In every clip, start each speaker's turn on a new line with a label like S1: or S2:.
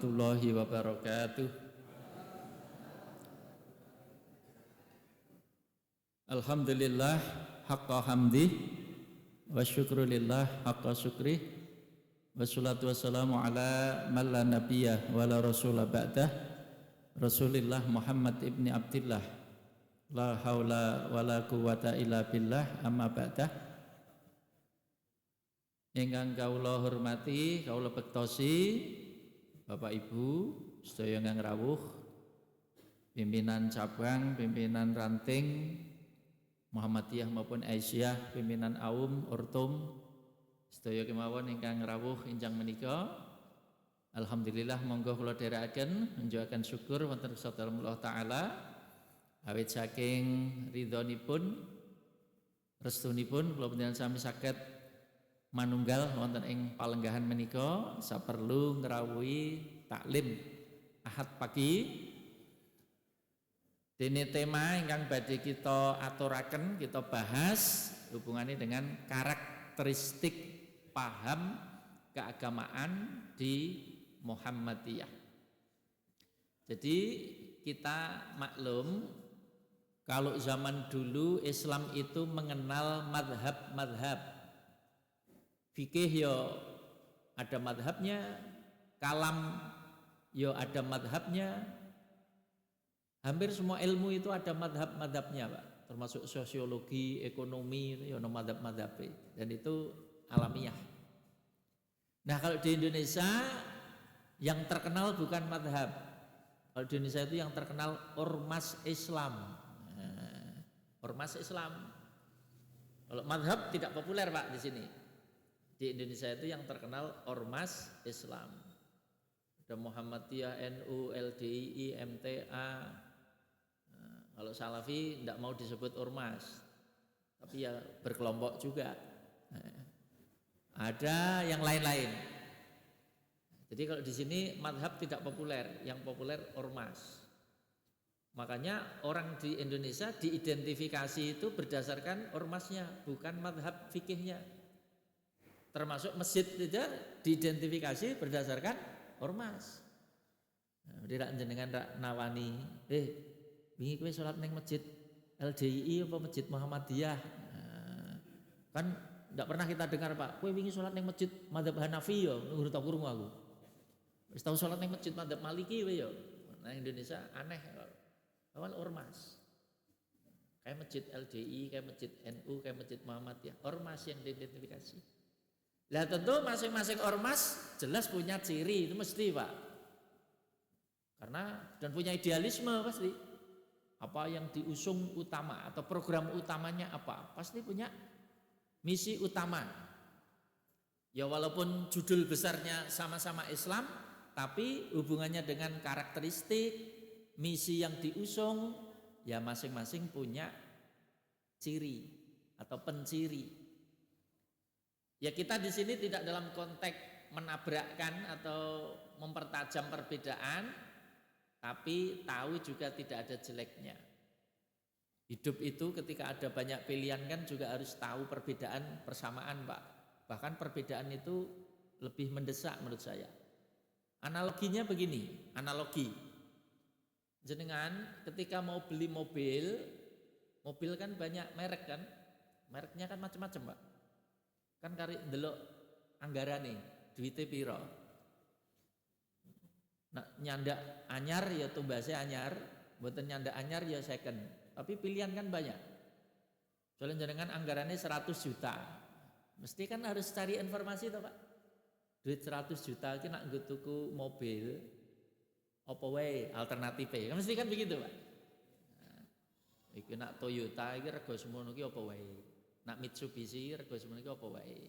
S1: Warahmatullahi wabarakatuh. Alhamdulillah haqqa hamdi wa syukrulillah haqqa syukri wassalatu wassalamu ala man la nabiyya wa la rasula ba'dah Rasulillah Muhammad ibni Abdillah la haula wa la quwata illa billah amma ba'dah. Ingkang kawula hormati, kawula bektosi Bapak Ibu sedaya ingkang rawuh, pimpinan cabang, pimpinan ranting Muhammadiyah maupun Aisyah, pimpinan Aum, Ortum, sedaya kemawon ingkang rawuh enjang menika. Alhamdulillah monggo kula dherekaken njuaken syukur wonten Gusti Allah taala awit saking ridhonipun restunipun kula panjenengan sami saged manunggal wonten ing palenggahan menika saperlu ngrawuhi taklim Ahad pagi. Dene tema ingkang badhe kita aturaken, kita bahas hubungannya dengan karakteristik paham keagamaan di Muhammadiyah. Jadi kita maklum kalau zaman dulu Islam itu mengenal madhab-madhab. Fikih yo ada madhabnya, kalam yo ada madhabnya, hampir semua ilmu itu ada madhab-madhabnya Pak, termasuk sosiologi, ekonomi itu yo ada madhab-madhabnya, dan itu alamiah. Nah kalau di Indonesia yang terkenal bukan madhab, kalau di Indonesia itu yang terkenal ormas Islam. Ormas Islam. Kalau madhab tidak populer Pak di sini. Di Indonesia itu yang terkenal ormas Islam. Ada Muhammadiyah, NU, LDII, MTA. Nah, kalau Salafi tidak mau disebut ormas, tapi ya berkelompok juga. Nah, ada yang lain-lain. Jadi kalau di sini madhab tidak populer, yang populer ormas. Makanya orang di Indonesia diidentifikasi itu berdasarkan ormasnya, bukan madhab fikihnya. Termasuk masjid saja diidentifikasi berdasarkan ormas. Nah, tidak jenengan rak nawani, wingi kowe salat ning masjid LDII apa masjid Muhammadiyah. Nah, kan tidak pernah kita dengar Pak, kowe wingi salat ning masjid madzhab Hanafi ya, urut tak krungu aku. Wis tau salat ning masjid madzhab Maliki kowe ya. Nah, Indonesia aneh awal ormas. Kayak masjid LDII, kayak masjid NU, kayak masjid Muhammadiyah, ormas yang diidentifikasi. Lah tentu masing-masing ormas jelas punya ciri, itu mesti Pak. Karena dan punya idealisme pasti. Apa yang diusung utama atau program utamanya apa? Pasti punya misi utama. Ya walaupun judul besarnya sama-sama Islam, tapi hubungannya dengan karakteristik, misi yang diusung, ya masing-masing punya ciri atau penciri. Ya kita di sini tidak dalam konteks menabrakkan atau mempertajam perbedaan, tapi tahu juga tidak ada jeleknya. Hidup itu ketika ada banyak pilihan kan juga harus tahu perbedaan persamaan Pak. Bahkan perbedaan itu lebih mendesak menurut saya. Analoginya begini, analogi. Jenengan ketika mau beli mobil kan banyak merek kan, mereknya kan macam-macam Pak. Kan kari ndelok anggarane duwite pira. Nah, nyandak anyar ya tumbase anyar, mboten nyandak anyar ya second. Tapi pilihan kan banyak. Soalnya jenengan anggarannya 100 juta. Mesti kan harus cari informasi toh Pak. Duit 100 juta iki nak nggo tuku mobil apa wae alternative. Kan mesti kan begitu Pak. Nah, iki nak Toyota iki rega semono iki apa wae. Nak Mitsubishi rego semono iki apa wae.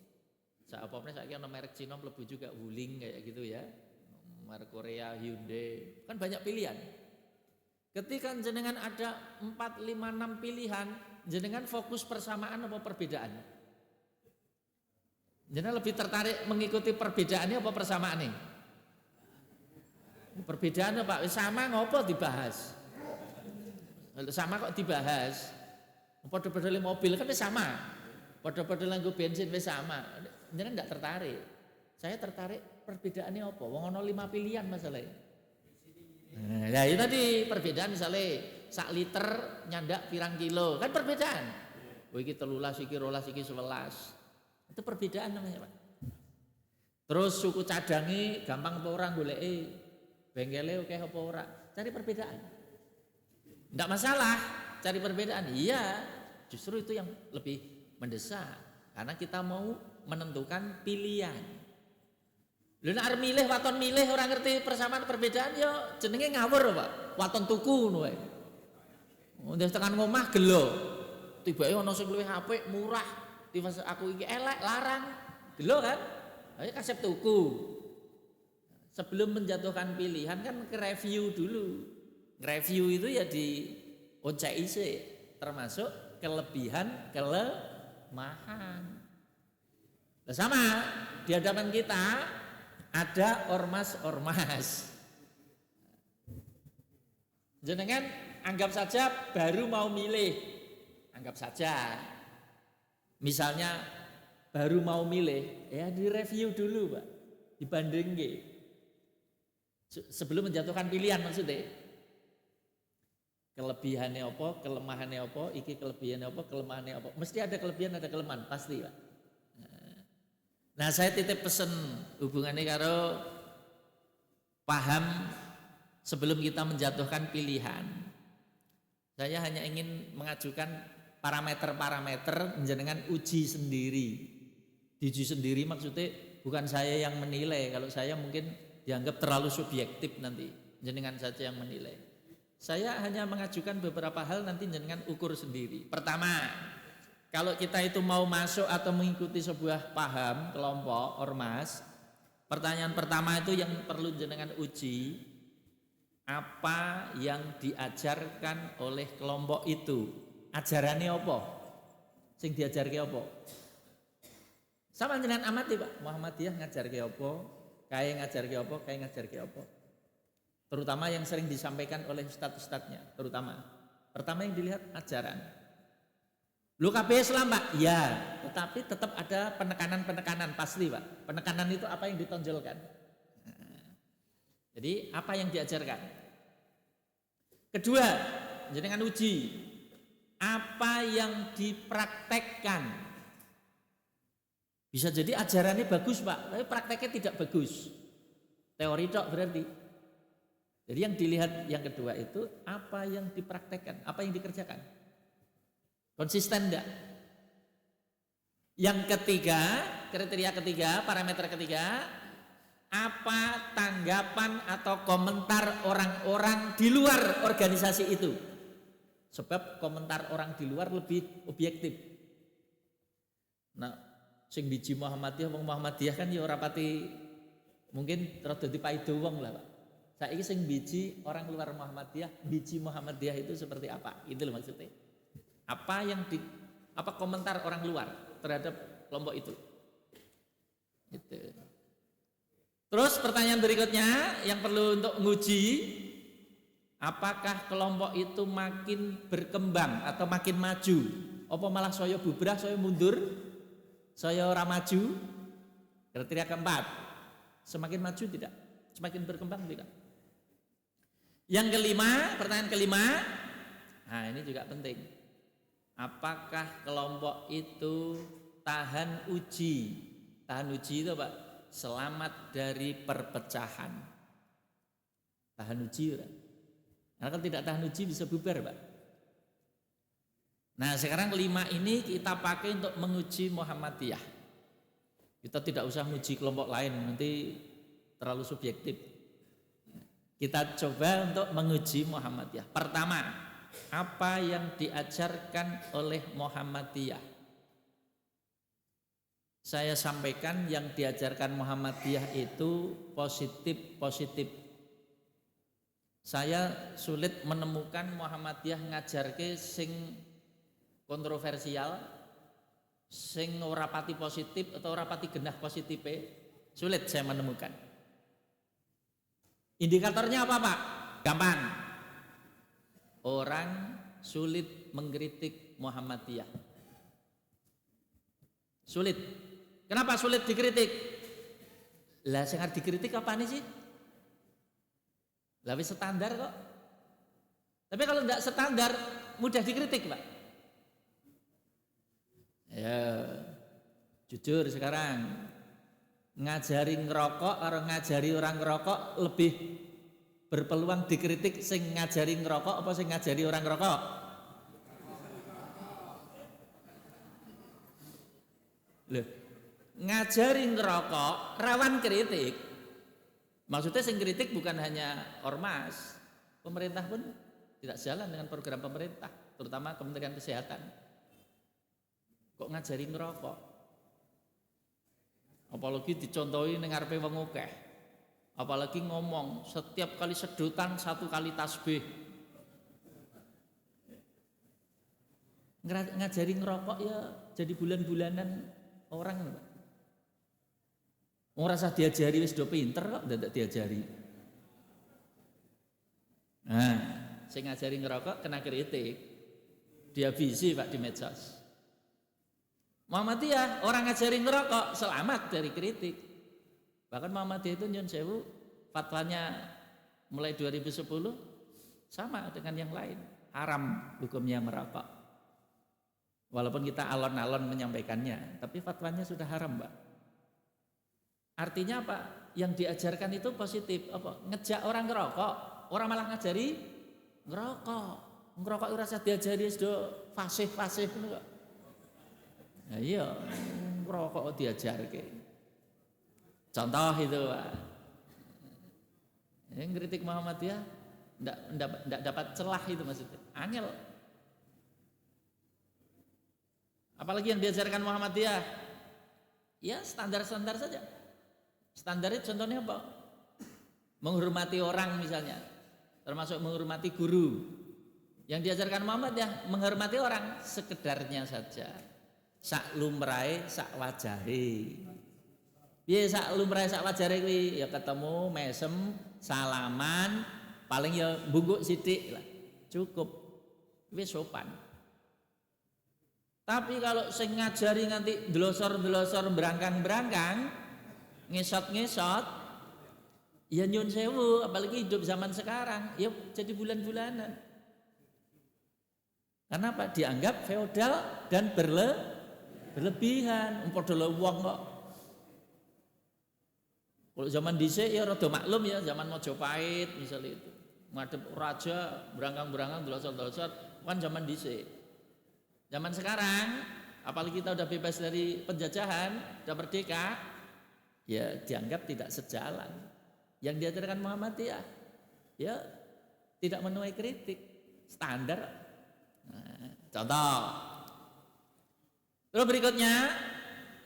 S1: Sak apa-apane saiki ana merek Cina mlebu juga Wuling kayak gitu ya. Merek Korea Hyundai. Kan banyak pilihan. Ketika jenengan ada 4, 5, 6 pilihan, jenengan fokus persamaan apa perbedaan? Jenengan lebih tertarik mengikuti perbedaannya apa persamaannya? Perbedaannya Pak, sama ngopo dibahas? Sama kok dibahas? Padha-padha mobil kan sama. Padha-padha nganggo bensin wis sama. Jenengan enggak tertarik. Saya tertarik perbedaannya apa? Wong ana 5 pilihan masalahnya. Nah, itu tadi perbedaan misalnya sak liter nyandak pirang kilo, kan perbedaan. Oh iki 13, iki 12, iki 11. Itu perbedaan namanya, Pak. Terus suku cadangi gampang apa ora goleke? Bengkele oke apa ora? Cari perbedaan. Enggak masalah cari perbedaan. Iya, justru itu yang lebih mendesak karena kita mau menentukan pilihan. Lha nek arep milih waton milih ora ngerti persamaan perbedaan yo jenenge ngawur, Pak. Waton tuku ngono wae. Ndek tekan ngomah gelo. Tibake ana sing luwih apik, murah. Tiba aku iki elek, larang. Gelo kan? Ayo kasep tuku. Sebelum menjatuhkan pilihan kan ke review dulu. Review itu ya di OCIC termasuk kelebihan, kelemahan. Nah, sama di hadapan kita ada ormas-ormas. Jenengan anggap saja baru mau milih, anggap saja. Misalnya baru mau milih, ya direview dulu, Pak. Dibanding sebelum menjatuhkan pilihan maksudnya. Kelebihannya apa, kelemahannya apa, iki kelebihannya apa, kelemahannya apa. Mesti ada kelebihan, ada kelemahan, pasti, Pak. Nah, saya titip pesen hubungannya karo paham sebelum kita menjatuhkan pilihan. Saya hanya ingin mengajukan parameter-parameter jenengan uji sendiri. Diuji sendiri maksudnya bukan saya yang menilai. Kalau saya mungkin dianggap terlalu subjektif nanti. Jenengan saja yang menilai. Saya hanya mengajukan beberapa hal nanti jenengan ukur sendiri. Pertama, kalau kita itu mau masuk atau mengikuti sebuah paham, kelompok, ormas, pertanyaan pertama itu yang perlu jenengan uji, apa yang diajarkan oleh kelompok itu? Ajarannya apa? Sing diajarke apa? Sama jenengan amati, Pak. Muhammadiyah ngajarke apa? Kae ngajarke apa? Kae ngajarke apa? Terutama yang sering disampaikan oleh ustadz-ustadznya, terutama. Pertama yang dilihat ajaran. Lu kabeh Islam, Pak? Ya, tetapi tetap ada penekanan-penekanan pasti, Pak. Penekanan itu apa yang ditonjolkan. Jadi apa yang diajarkan? Kedua, jenengan uji apa yang dipraktekkan. Bisa jadi ajarannya bagus, Pak, tapi prakteknya tidak bagus. Teori tok berarti. Jadi yang dilihat yang kedua itu apa yang dipraktekkan, apa yang dikerjakan. Konsisten enggak? Yang ketiga, kriteria ketiga, parameter ketiga, apa tanggapan atau komentar orang-orang di luar organisasi itu? Sebab komentar orang di luar lebih objektif. Nah, sing biji Muhammadiyah, wong Muhammadiyah kan ya ora pati mungkin rada dipaido wong lah, Pak. Saiki sing biji orang luar Muhammadiyah, biji Muhammadiyah itu seperti apa? Itu loh maksudnya. Apa komentar orang luar terhadap kelompok itu? Gitu. Terus pertanyaan berikutnya yang perlu untuk menguji, apakah kelompok itu makin berkembang atau makin maju? Apa malah saya bubrah, saya mundur, saya ora maju? Kriteria keempat, semakin maju tidak? Semakin berkembang tidak? Yang kelima, pertanyaan kelima, nah ini juga penting. Apakah kelompok itu tahan uji? Tahan uji itu, Pak, selamat dari perpecahan. Tahan uji, Pak. Karena kalau tidak tahan uji bisa bubar, Pak. Nah, sekarang kelima ini kita pakai untuk menguji Muhammadiyah. Kita tidak usah menguji kelompok lain, nanti terlalu subjektif. Kita coba untuk menguji Muhammadiyah. Pertama, apa yang diajarkan oleh Muhammadiyah? Saya sampaikan yang diajarkan Muhammadiyah itu positif. Saya sulit menemukan Muhammadiyah ngajarke sing kontroversial, sing ora pati positif atau ora pati genah positife. Sulit saya menemukan. Indikatornya apa, Pak? Gampang. Orang sulit mengkritik Muhammadiyah. Sulit. Kenapa sulit dikritik? Lah sing arep dikritik apane sih? Lah wis standar kok. Tapi kalau enggak standar mudah dikritik, Pak. Ya, jujur sekarang ngajari ngerokok atau ngajari orang ngerokok lebih berpeluang dikritik sing ngajari ngerokok apa sing ngajari orang ngerokok? Loh, ngajari ngerokok rawan kritik. Maksudnya sing kritik bukan hanya ormas, pemerintah pun tidak sejalan dengan program pemerintah, terutama Kementerian Kesehatan. Kok ngajari ngerokok? Apalagi dicontohi ning ngarepe wong akeh. Apalagi ngomong setiap kali sedutan 1 kali tasbih. Ngajari ngerokok ya jadi bulan-bulanan orang, Pak. Ora usah diajari wis do pinter kok ndak diajari. Nah, sing ngajari ngerokok kena kritik. Dihabisi Pak di medsos. Muhammadiyah orang ngajari ngerokok selamat dari kritik. Bahkan Muhammadiyah itu nyun sewu fatwanya mulai 2010 sama dengan yang lain, haram hukumnya merokok. Walaupun kita alon-alon menyampaikannya, tapi fatwanya sudah haram, Mbak. Artinya apa? Yang diajarkan itu positif, apa? Ngejak orang ngerokok, orang malah ngajari ngerokok. Ngerokok ora usah diajari wis do fasih-fasih ngono kok. Nah iya, ngerokok diajarke. Contoh itu, Pak. Yang kritik Muhammadiyah enggak dapat celah itu maksudnya. Angel. Apalagi yang diajarkan Muhammadiyah, ya standar-standar saja. Standarnya contohnya apa? Menghormati orang misalnya, termasuk menghormati guru. Yang diajarkan Muhammadiyah menghormati orang sekedarnya saja. Sak lumrahe sak wajare. Piye sak lumrahe sak wajare kuwi ya ketemu mesem salaman paling ya bungkuk sithik lah. Cukup. Wis sopan. Tapi kalau sing ngajari nganti delosor-delosor berangkang-berangkang, ngesot-ngesot, ya nyun sewu, apalagi hidup zaman sekarang, ya jadi bulan-bulanan. Karena apa? Dianggap feodal dan berlebihan. Padahal wong kok. Kalau zaman dhisik ya rada maklum ya, zaman Majapahit misalnya itu. Ngadep raja, berangkang-berangkang, delosor-delosor, kan zaman dhisik. Zaman sekarang, apalagi kita udah bebas dari penjajahan, udah merdeka, ya dianggap tidak sejalan. Yang diajarkan Muhammadiyah, ya tidak menuai kritik, standar. Nah, contoh. Terus berikutnya,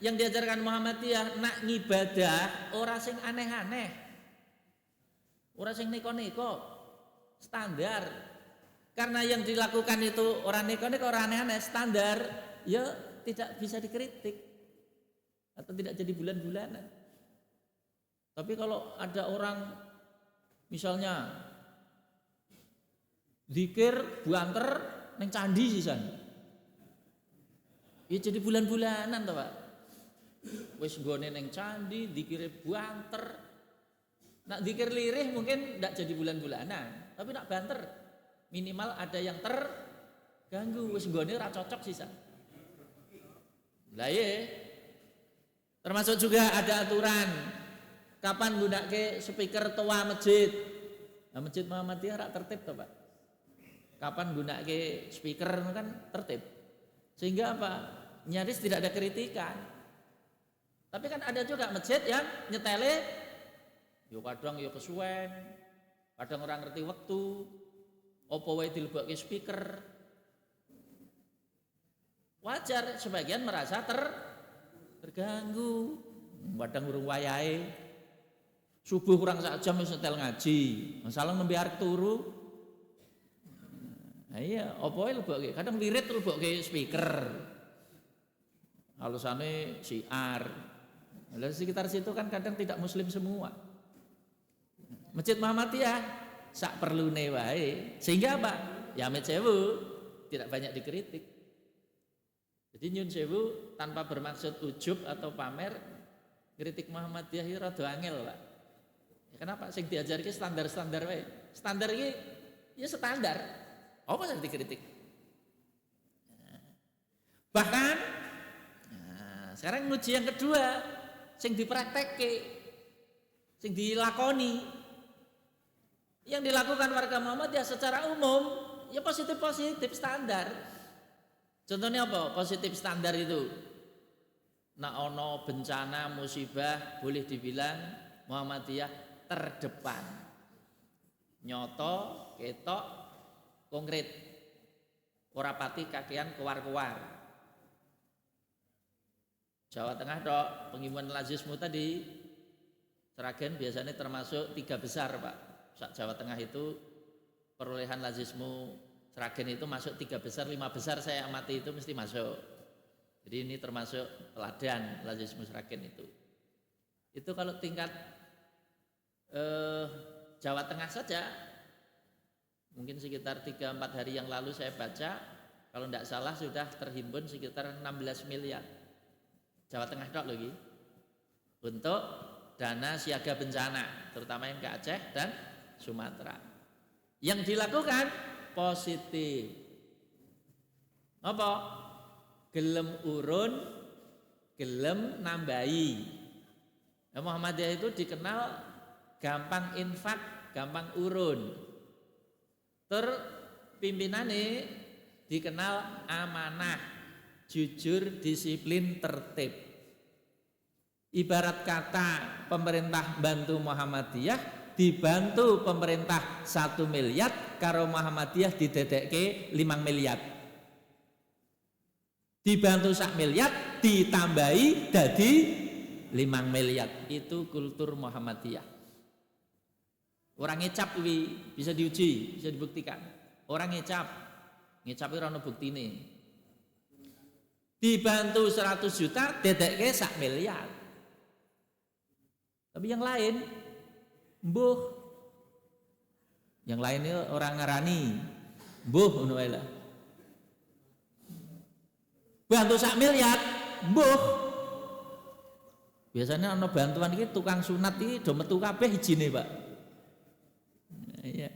S1: yang diajarkan Muhammadiyah nak ngibadah ora sing aneh-aneh, ora sing neko-neko, standar. Karena yang dilakukan itu orang neko-neko, orang aneh-aneh, standar, ya tidak bisa dikritik atau tidak jadi bulan-bulanan. Tapi kalau ada orang misalnya zikir buanter neng candi sisan, ya jadi bulan-bulanan toh Pak. Wis nggone neng candi zikire buanter. Nak zikir lirih mungkin tidak jadi bulan-bulanan, tapi nak banter minimal ada yang terganggu, wis nggone ora cocok sisan. Lah ye. Termasuk juga ada aturan kapan gunake speaker toa masjid. Nah, masjid Muhammadiyah rak tertib toh, Pak. Kapan gunake speaker kan tertib. Sehingga apa? Nyaris tidak ada kritikan. Tapi kan ada juga masjid yang nyetele yo kadang yo kesuwen, kadang orang ngerti waktu, apa wae dilebokke speaker. Wajar sebagian merasa terganggu. Kadang urung wayahe. Subuh kurang sak jam wis setel ngaji. Masalah nembe arep turu. Nah iya, apa wae lebokke. Kadang wirid lebokke speaker. Alusane syiar. Lah sekitar situ kan kadang tidak muslim semua. Masjid Muhammadiyah sak perlune wae. Sehingga apa? Ya amit sewu tidak banyak dikritik. Jadi nyun sewu tanpa bermaksud ujub atau pamer, Kritik Muhammadiyah iki rada angel, Pak. Ya, kenapa? Sing diajarke standar-standar wae. Standar iki ya standar. Apa sing dikritik? Bahkan sekarang nguji yang kedua, sing dipraktekke, sing dilakoni. Yang dilakukan warga Muhammadiyah secara umum ya positif standar. Contohnya apa? Positif standar itu. Nak ono bencana musibah boleh dibilang Muhammadiyah terdepan. Nyoto, ketok, konkret. Ora pati kakean keluar-keluar. Jawa Tengah dok, penghimbauan lazismu tadi Sragen biasanya termasuk 3 besar, Pak. Jawa Tengah itu perolehan lazismu Sragen itu masuk 3 besar, 5 besar saya amati itu mesti masuk. Jadi ini termasuk teladan lazismu Sragen itu. Itu kalau tingkat Jawa Tengah saja, mungkin sekitar 3-4 hari yang lalu saya baca, kalau tidak salah sudah terhimpun sekitar 16 miliar. Jawa Tengah dok lagi untuk dana siaga bencana, terutama yang ke Aceh dan Sumatera. Yang dilakukan positif. Apa? Gelem urun, gelem nambahi. Nah, Muhammadiyah itu dikenal gampang infak, gampang urun. Pimpinane dikenal amanah, jujur, disiplin, tertib. Ibarat kata pemerintah bantu Muhammadiyah, dibantu pemerintah 1 miliar, karo Muhammadiyah didedekke 5 miliar. Dibantu 1 miliar, ditambahi jadi 5 miliar. Itu kultur Muhammadiyah. Orang ngecap ini bisa diuji, bisa dibuktikan. Orang ngecap itu ora ono buktine. Dibantu 100 juta, dedekke 1 miliar. Tapi yang lain mbuh. Yang lainnya orang ngarani mbuh ngono wae lah. Bantu 1 miliar mbuh. Biasanya ana bantuan iki tukang sunat iki do metu kabeh ijine, Pak. Iya.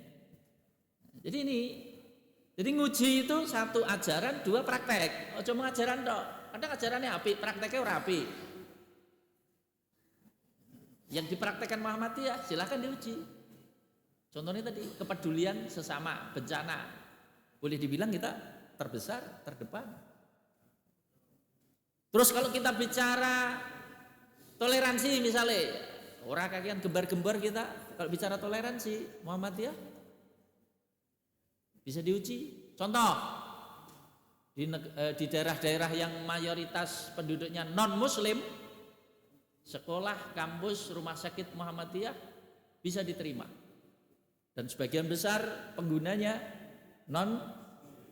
S1: Jadi nguji itu 1 ajaran, 2 praktek. Ojo mengajaran tok. Kadang ajarannya apik, prakteknya ora apik. Yang dipraktekkan Muhammadiyah silahkan diuji. Contohnya tadi kepedulian sesama bencana, boleh dibilang kita terbesar, terdepan. Terus kalau kita bicara toleransi misalnya, orang kakian gembar-gembar kita kalau bicara toleransi Muhammadiyah bisa diuji. Contoh di daerah-daerah yang mayoritas penduduknya non Muslim, sekolah, kampus, rumah sakit Muhammadiyah bisa diterima. Dan sebagian besar penggunanya non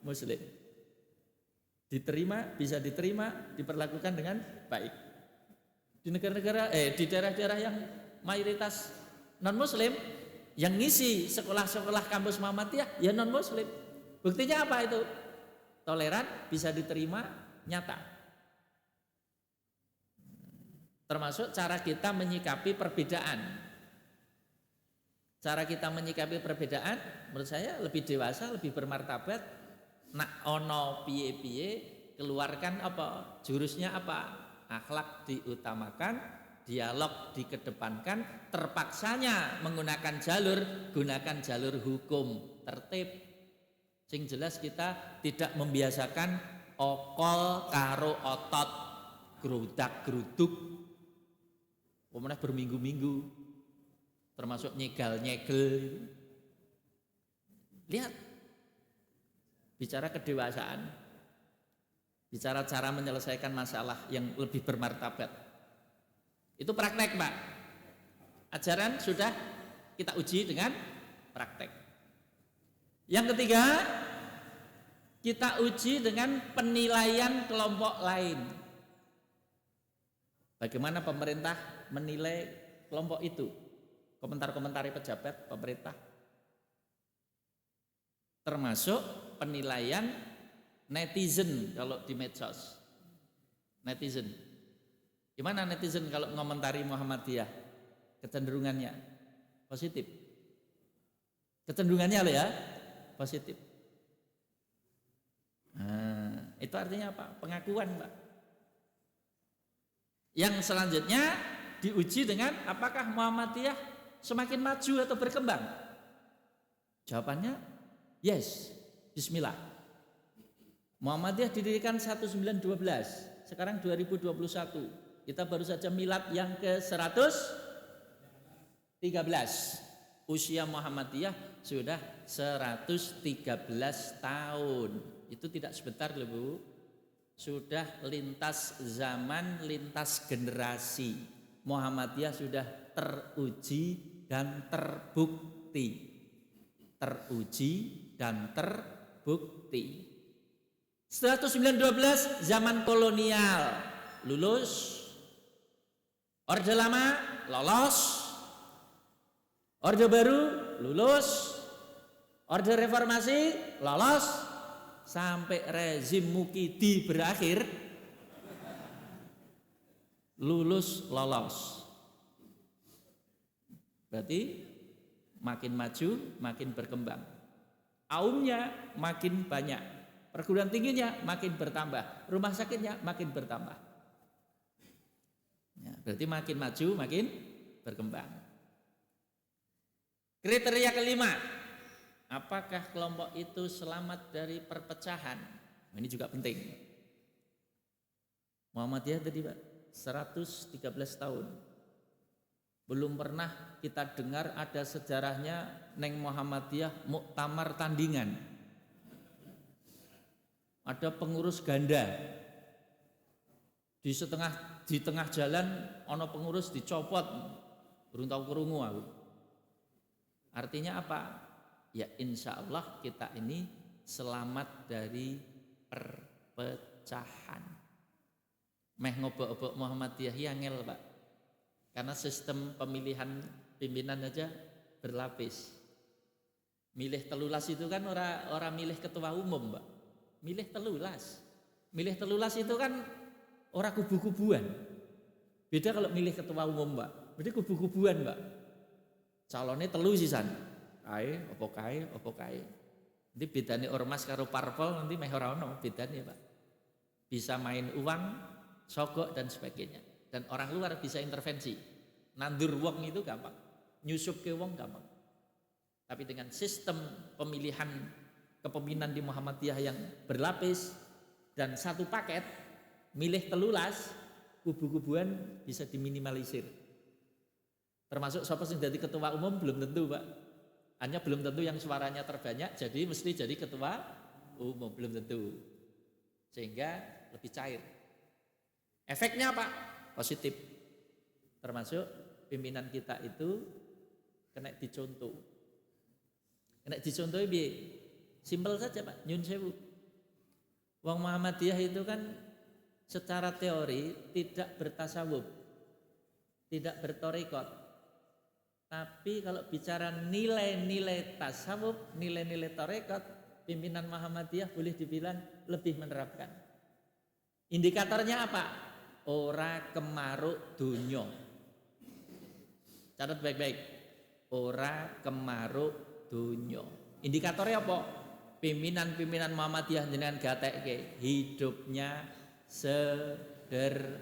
S1: Muslim. Diterima, bisa diterima, diperlakukan dengan baik. Di negara-negara di daerah-daerah yang mayoritas non Muslim, yang ngisi sekolah-sekolah kampus Muhammadiyah ya non Muslim. Buktinya apa itu? Toleran, bisa diterima, nyata. Termasuk cara kita menyikapi perbedaan. Cara kita menyikapi perbedaan menurut saya lebih dewasa, lebih bermartabat. Nak ono piye-piye, keluarkan apa? Jurusnya apa? Akhlak diutamakan, dialog dikedepankan, terpaksanya menggunakan jalur, gunakan jalur hukum, tertib. Sing jelas kita tidak membiasakan okol karo otot, gerudak-geruduk. Pemenang berminggu-minggu, termasuk nyegel-nyegel. Lihat, bicara kedewasaan, bicara cara menyelesaikan masalah yang lebih bermartabat. Itu praktek, Pak. Ajaran sudah kita uji dengan praktek. Yang ketiga, kita uji dengan penilaian kelompok lain. Bagaimana pemerintah menilai kelompok itu? Komentar-komentar pejabat pemerintah. Termasuk penilaian netizen kalau di medsos. Netizen. Gimana netizen kalau mengomentari Muhammadiyah? Kecenderungannya positif. Kecenderungannya loh ya, positif. Nah, itu artinya apa? Pengakuan, Pak. Yang selanjutnya diuji dengan apakah Muhammadiyah semakin maju atau berkembang? Jawabannya yes. Bismillah. Muhammadiyah didirikan 1912, sekarang 2021. Kita baru saja milad yang ke-113. Usia Muhammadiyah sudah 113 tahun. Itu tidak sebentar loh Bu. Sudah lintas zaman, lintas generasi. Muhammadiyah sudah teruji dan terbukti. Teruji dan terbukti. 1912 zaman kolonial, lulus. Orde lama lolos, orde baru lulus, orde reformasi lolos, sampai rezim Mukidi berakhir lulus lolos. Berarti makin maju makin berkembang, aumnya makin banyak, perguruan tingginya makin bertambah, rumah sakitnya makin bertambah. Ya, berarti makin maju makin berkembang. Kriteria kelima, apakah kelompok itu selamat dari perpecahan? Ini juga penting. Muhammadiyah tadi Pak 113 tahun. Belum pernah kita dengar ada sejarahnya neng Muhammadiyah muktamar tandingan. Ada pengurus ganda. Di tengah jalan ono pengurus dicopot, belum tahu kerungu aku. Artinya apa? Ya insya Allah kita ini selamat dari perpecahan. Meh ngobok-obok Muhammadiyah angel Pak. Karena sistem pemilihan pimpinan aja berlapis. Milih telulas itu kan orang milih ketua umum Pak. Milih telulas. Milih telulas itu kan orang kubu-kubuan. Beda kalau milih ketua umum Mbak. Berarti kubu-kubuan Mbak. Calonnya telu sisan. Opo kae. Nanti bedanya ormas karo parpol nanti meh ora ono bedanya Pak. Bisa main uang, sogok dan sebagainya. Dan orang luar bisa intervensi. Nandur wong itu gampang. Nyusup ke wong gampang. Tapi dengan sistem pemilihan kepemimpinan di Muhammadiyah yang berlapis dan satu paket, milih telulas, kubu-kubuan bisa diminimalisir. Termasuk siapa yang jadi ketua umum belum tentu Pak. Hanya belum tentu yang suaranya terbanyak jadi mesti jadi ketua umum, belum tentu. Sehingga lebih cair. Efeknya apa? Positif. Termasuk pimpinan kita itu kena dicontoh. Kena dicontoh piye? Simpel saja Pak, nyun sewu. Wong Muhammadiyah itu kan secara teori tidak bertasawuf, tidak bertorikot. Tapi kalau bicara nilai-nilai tasawuf, nilai-nilai torikot, pimpinan Muhammadiyah boleh dibilang lebih menerapkan. Indikatornya apa? Ora kemaruk dunyo. Catat baik-baik. Ora kemaruk dunyo. Indikatornya apa? Pimpinan-pimpinan Muhammadiyah jenengan gatekke hidupnya sederhana.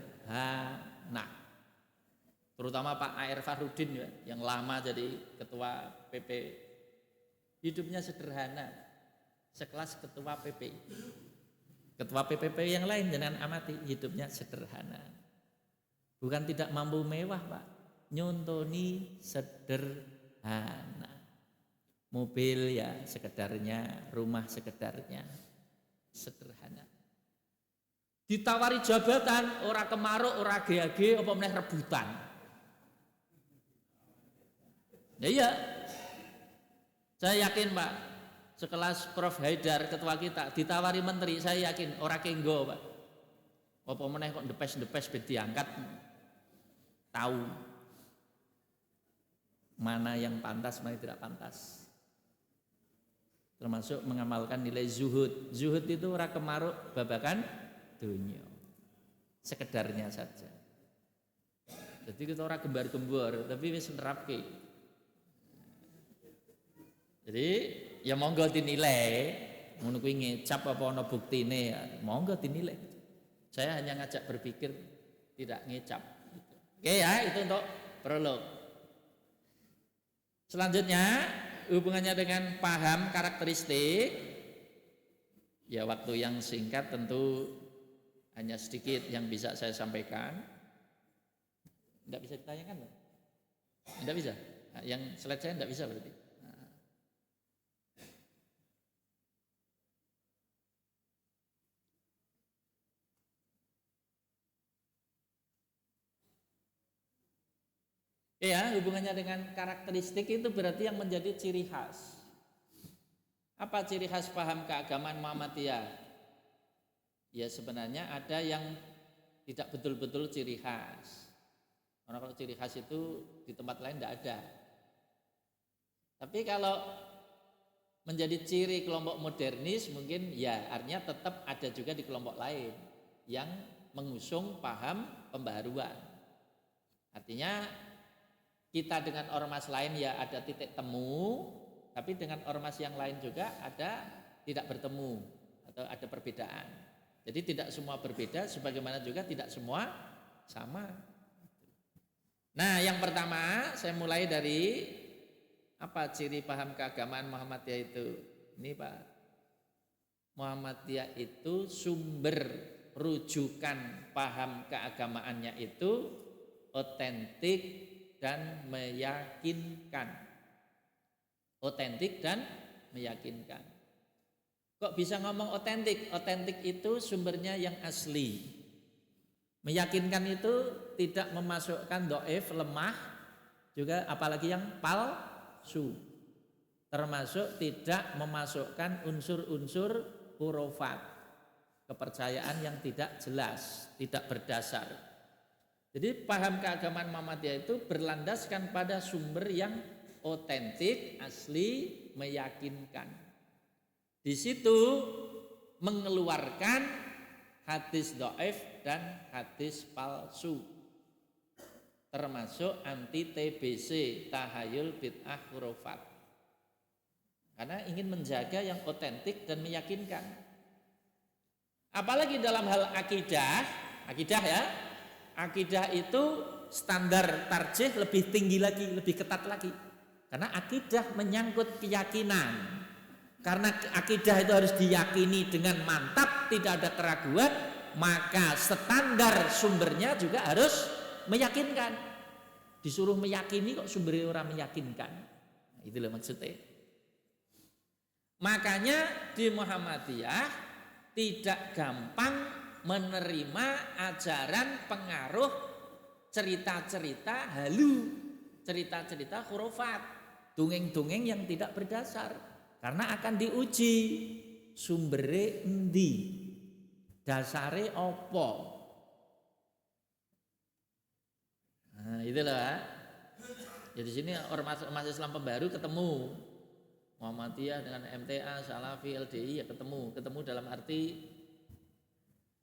S1: Terutama Pak A.R. Farudin ya, yang lama jadi ketua PP. Hidupnya sederhana. Sekelas ketua PP. Ketua PPP yang lain jangan amati, hidupnya sederhana. Bukan tidak mampu mewah Pak, nyontoni sederhana. Mobil ya sekedarnya, rumah sekedarnya, sederhana. Ditawari jabatan, ora kemaruk, ora GAG, apa meneh rebutan. Ya iya, saya yakin Pak, sekelas Prof. Haidar ketua kita ditawari menteri, saya yakin ora kenggo Pak. Apa meneh kok depes-depes diangkat, tahu mana yang pantas, mana yang tidak pantas. Termasuk mengamalkan nilai zuhud. Zuhud itu ora kemaruk babakan dunia, sekedarnya saja. Jadi kita orang gembar-gembor, tapi wis nerapke. Jadi ya monggo dinilai, ngono kuwi ngecap apa ana buktine ya, monggo dinilai. Saya hanya ngajak berpikir, tidak ngecap. Oke ya, itu untuk prolog. Selanjutnya hubungannya dengan paham karakteristik. Ya waktu yang singkat tentu hanya sedikit yang bisa saya sampaikan. Tidak bisa ditanyakan, tidak bisa. Nah, yang slide saya tidak bisa berarti. Ya, hubungannya dengan karakteristik itu berarti yang menjadi ciri khas. Apa ciri khas paham keagamaan Muhammadiyah? Ya sebenarnya ada yang tidak betul-betul ciri khas. Karena kalau ciri khas itu di tempat lain tidak ada. Tapi kalau menjadi ciri kelompok modernis mungkin ya artinya tetap ada juga di kelompok lain yang mengusung paham pembaharuan. Artinya kita dengan ormas lain ya ada titik temu, tapi dengan ormas yang lain juga ada tidak bertemu atau ada perbedaan. Jadi tidak semua berbeda, sebagaimana juga tidak semua sama. Nah, yang pertama saya mulai dari apa ciri paham keagamaan Muhammadiyah itu? Ini Pak, Muhammadiyah itu sumber rujukan paham keagamaannya itu otentik dan meyakinkan. Otentik dan meyakinkan. Kok bisa ngomong otentik? Otentik itu sumbernya yang asli. Meyakinkan itu tidak memasukkan do'if, lemah, juga apalagi yang palsu. Termasuk tidak memasukkan unsur-unsur hurufat, kepercayaan yang tidak jelas, tidak berdasar. Jadi paham keagamaan Muhammadiyah itu berlandaskan pada sumber yang otentik, asli, meyakinkan. Di situ mengeluarkan hadis dhaif dan hadis palsu, termasuk anti TBC, tahayul bid'ah hurufat, karena ingin menjaga yang otentik dan meyakinkan. Apalagi dalam hal akidah ya, akidah itu standar tarjih lebih tinggi lagi, lebih ketat lagi, karena akidah menyangkut keyakinan. Karena akidah itu harus diyakini dengan mantap, tidak ada keraguan, maka standar sumbernya juga harus meyakinkan. Disuruh meyakini kok sumbernya orang meyakinkan. Nah, itu loh maksudnya. Makanya di Muhammadiyah tidak gampang menerima ajaran pengaruh cerita-cerita halu, cerita-cerita khurafat, dongeng-dongeng yang tidak berdasar. Karena akan diuji sumbere endi, dasare opo. Nah, itulah. Ya di sini ormas Islam pembaru ketemu Muhammadiyah dengan MTA, Salafi, LDI ya ketemu dalam arti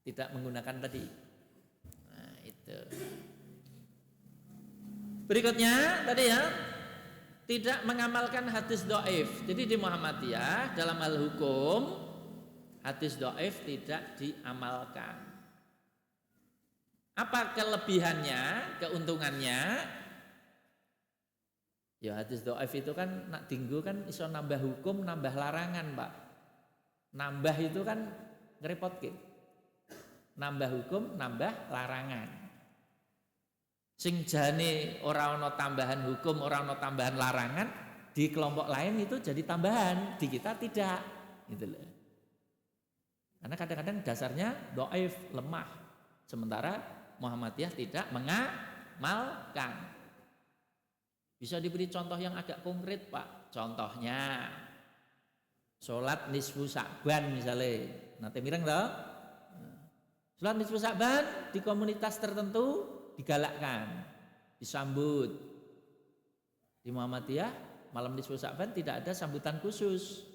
S1: tidak menggunakan tadi. Nah, itu. Berikutnya tadi ya, tidak mengamalkan hadis dhaif. Jadi di Muhammadiyah dalam hal hukum hadis dhaif tidak diamalkan. Apa kelebihannya, keuntungannya? Ya hadis dhaif itu kan nak dinggo kan iso nambah hukum, nambah larangan, Pak. Nambah itu kan ngerepotke. Nambah hukum, nambah larangan. Sing jane ora ana tambahan hukum, ora ana tambahan larangan, di kelompok lain itu jadi tambahan, di kita tidak, gitu loh. Karena kadang-kadang dasarnya dhaif, lemah. Sementara Muhammadiyah tidak mengamalkan. Bisa diberi contoh yang agak konkret, Pak. Contohnya salat nisfu Sa'ban misalnya. Nanti mireng toh? Salat nisfu Sa'ban di komunitas tertentu digalakkan, disambut. Di Muhammadiyah malam nisfu Sa'ban tidak ada sambutan khusus,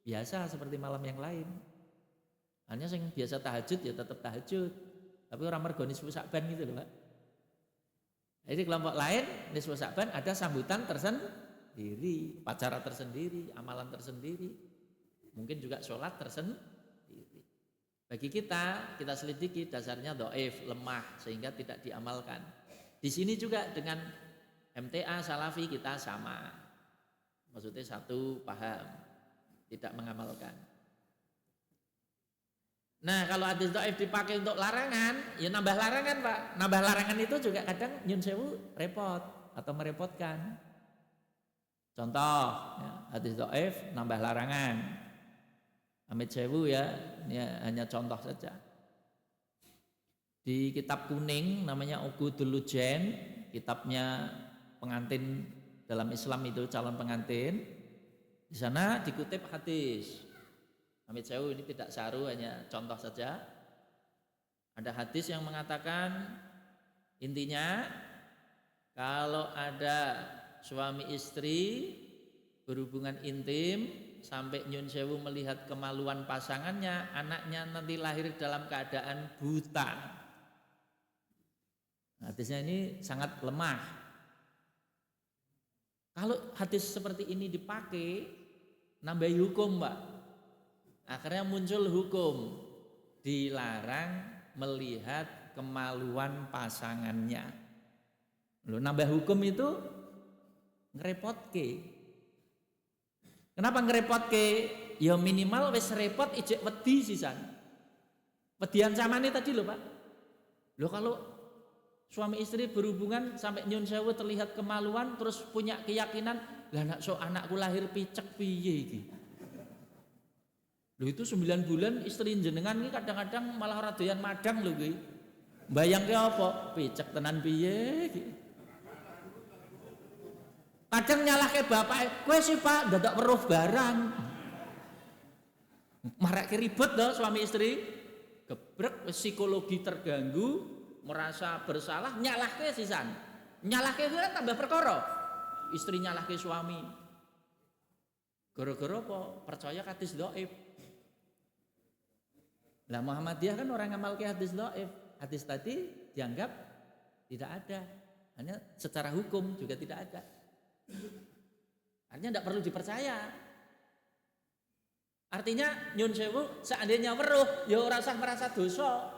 S1: biasa seperti malam yang lain. Hanya yang biasa tahajud ya tetap tahajud, tapi orang mergo nisfu Sa'ban gitu loh Pak. Jadi kelompok lain nisfu Sa'ban ada sambutan tersendiri, upacara tersendiri, amalan tersendiri, mungkin juga sholat tersendiri. Bagi kita selidiki dasarnya dhaif, lemah sehingga tidak diamalkan. Di sini juga dengan MTA Salafi kita sama, maksudnya satu paham, tidak mengamalkan. Nah kalau hadis dhaif dipakai untuk larangan, ya nambah larangan Pak. Nambah larangan itu juga kadang nyun sewu repot atau merepotkan. Contoh, ya, hadis dhaif nambah larangan. Amit sewu ya, ini hanya contoh saja. Di kitab kuning namanya Uqudul Lujen, kitabnya pengantin dalam Islam itu calon pengantin. Di sana dikutip hadis. Amit sewu ini tidak saru, hanya contoh saja. Ada hadis yang mengatakan intinya kalau ada suami istri berhubungan intim sampai nyun sewu melihat kemaluan pasangannya, anaknya nanti lahir dalam keadaan buta. Hadisnya ini sangat lemah. Kalau hadis seperti ini dipakai, nambahi hukum Pak. Akhirnya muncul hukum dilarang melihat kemaluan pasangannya. Loh, nambah hukum itu ngerepotke. Kenapa ngerepotke? Ya minimal wis repot ijek wedi sisan. Wedian samane tadi loh Pak. Loh kalau suami istri berhubungan sampai nyun sewu terlihat kemaluan terus punya keyakinan, lah anakku lahir picek piye iki. Loh itu 9 bulan istri jenengan ini kadang-kadang malah ora doyan madang lho kuwi. Bayangke apa? Picek tenan piye iki. Kadang nyalahke bapake, kowe sih Pak dadak weruh barang. Marake ribet to suami istri. Gebrek psikologi terganggu, merasa bersalah, nyalahke sisan. Nyalahke itu kan tambah perkara. Istri nyalahke suami. Gara-gara apa? Percaya hadis dhaif. Lah Muhammadiyah kan orang ngamalke hadis dhaif. Hadis tadi dianggap tidak ada. Hanya secara hukum juga tidak ada. Artinya tidak perlu dipercaya. Artinya nyun sewu seandainya weruh ya ora usah merasa dosa.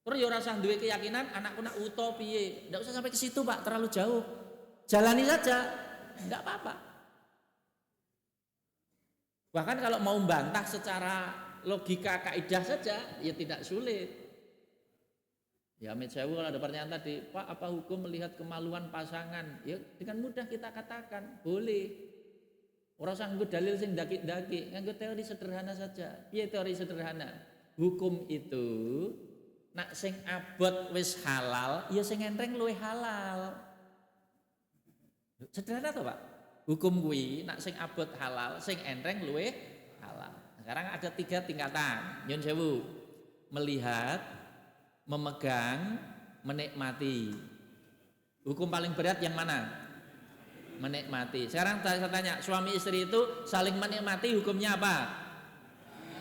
S1: Terus ya ora usah duwe keyakinan anakku nak uta piye. Enggak usah sampai ke situ Pak, terlalu jauh. Jalani saja. Enggak apa-apa. Bahkan kalau mau bantah secara logika kaidah saja ya tidak sulit. Ya Amit sewu kalau ada pertanyaan tadi, Pak apa hukum melihat kemaluan pasangan? Ya dengan mudah kita katakan boleh. Ora usah nggo dalil sing ndaki-ndaki, nganggo teori sederhana saja. Piye teori sederhana? Hukum itu nak sing abot wis halal, ya sing entreng luwih halal. Sederhana toh Pak? Hukum kuwi nak sing abot halal, sing entreng luwih halal. Sekarang ada 3 tingkatan. Nyun sewu, melihat, memegang, menikmati. Hukum paling berat yang mana? Menikmati. Sekarang saya tanya, suami istri itu saling menikmati hukumnya apa?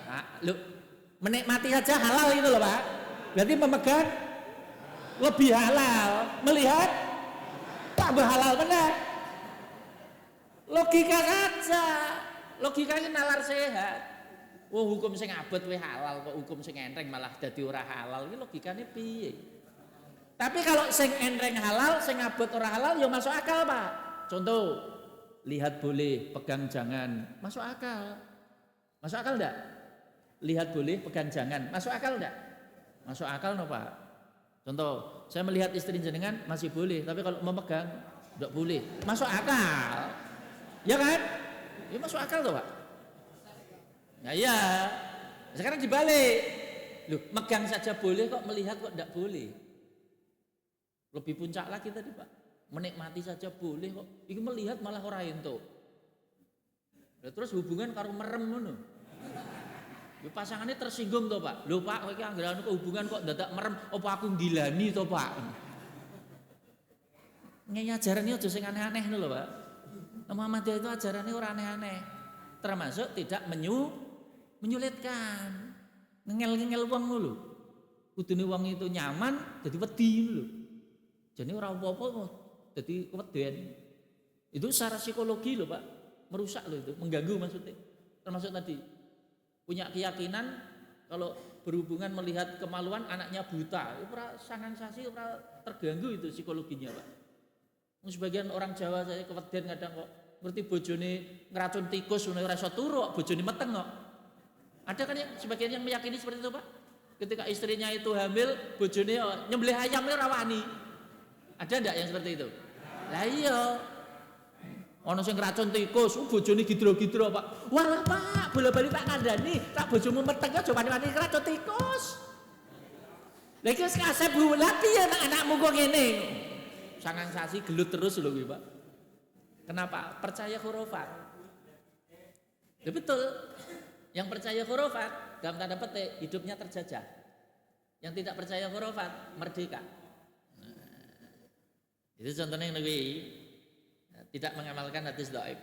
S1: Nah, menikmati saja halal itu loh Pak. Berarti memegang lebih halal, melihat tambah halal benar. Logika saja, logikanya nalar sehat. Oh hukum sing abot we halal kok hukum sing entreng malah dadi ora halal, iki logikane piye? Tapi kalau sing entreng halal, sing abot ora halal ya masuk akal Pak. Contoh, lihat boleh, pegang jangan, masuk akal. Masuk akal enggak? Lihat boleh, pegang jangan, masuk akal enggak? Masuk akal no Pak. Contoh, saya melihat istri jenengan masih boleh, tapi kalau memegang enggak boleh. Masuk akal. Ya kan? Ya masuk akal toh Pak. Nah ya, sekarang dibalik. Loh, megang saja boleh kok melihat kok enggak boleh. Lebih puncak lagi tadi Pak. Menikmati saja boleh kok. Iki melihat malah ora entuk. Terus hubungan karo merem ngono. Yo pasangannya tersinggung toh Pak. Lho Pak, kowe iki anggaran kok hubungan kok dadak merem, apa aku ngilani toh Pak? Ngene ajaran iki aja sing aneh-aneh lho Pak. Muhammadiyah itu ajarannya ora aneh-aneh. Termasuk tidak menyulitkan. Ngel-ngel wong lho. Kudune wong itu nyaman dadi wedi lho. Jadi ora apa-apa dadi keweden. Itu secara psikologi loh Pak, merusak loh itu, mengganggu maksudnya. Termasuk tadi punya keyakinan kalau berhubungan melihat kemaluan anaknya buta, itu sangansasi terganggu itu psikologinya Pak. Sebagian orang Jawa saya keweden kadang kok ngerti bojone ngeracun tikus ora iso turu, bojone meteng kok. Ada kan yang sebagian yang meyakini seperti itu Pak. Ketika istrinya itu hamil, bojone nyembelih ayam ora wani. Ada enggak yang seperti itu? Lah iya. Ono sing ngeracun tikus, bojone gidro-gidro Pak. Walah Pak, bola-bali tak kandhani, tak bojomu meteng aja wani-wani ngeracun tikus. Lah iki wis kasep lah piye anakmu kok ngene? Sangang sasi gelut terus lho Pak. Kenapa? Percaya khurafat. Ya betul. Yang percaya khurafat dalam tanda petik hidupnya terjajah. Yang tidak percaya khurafat merdeka. Itu contohnya yang lebih tidak mengamalkan hadis dhaif.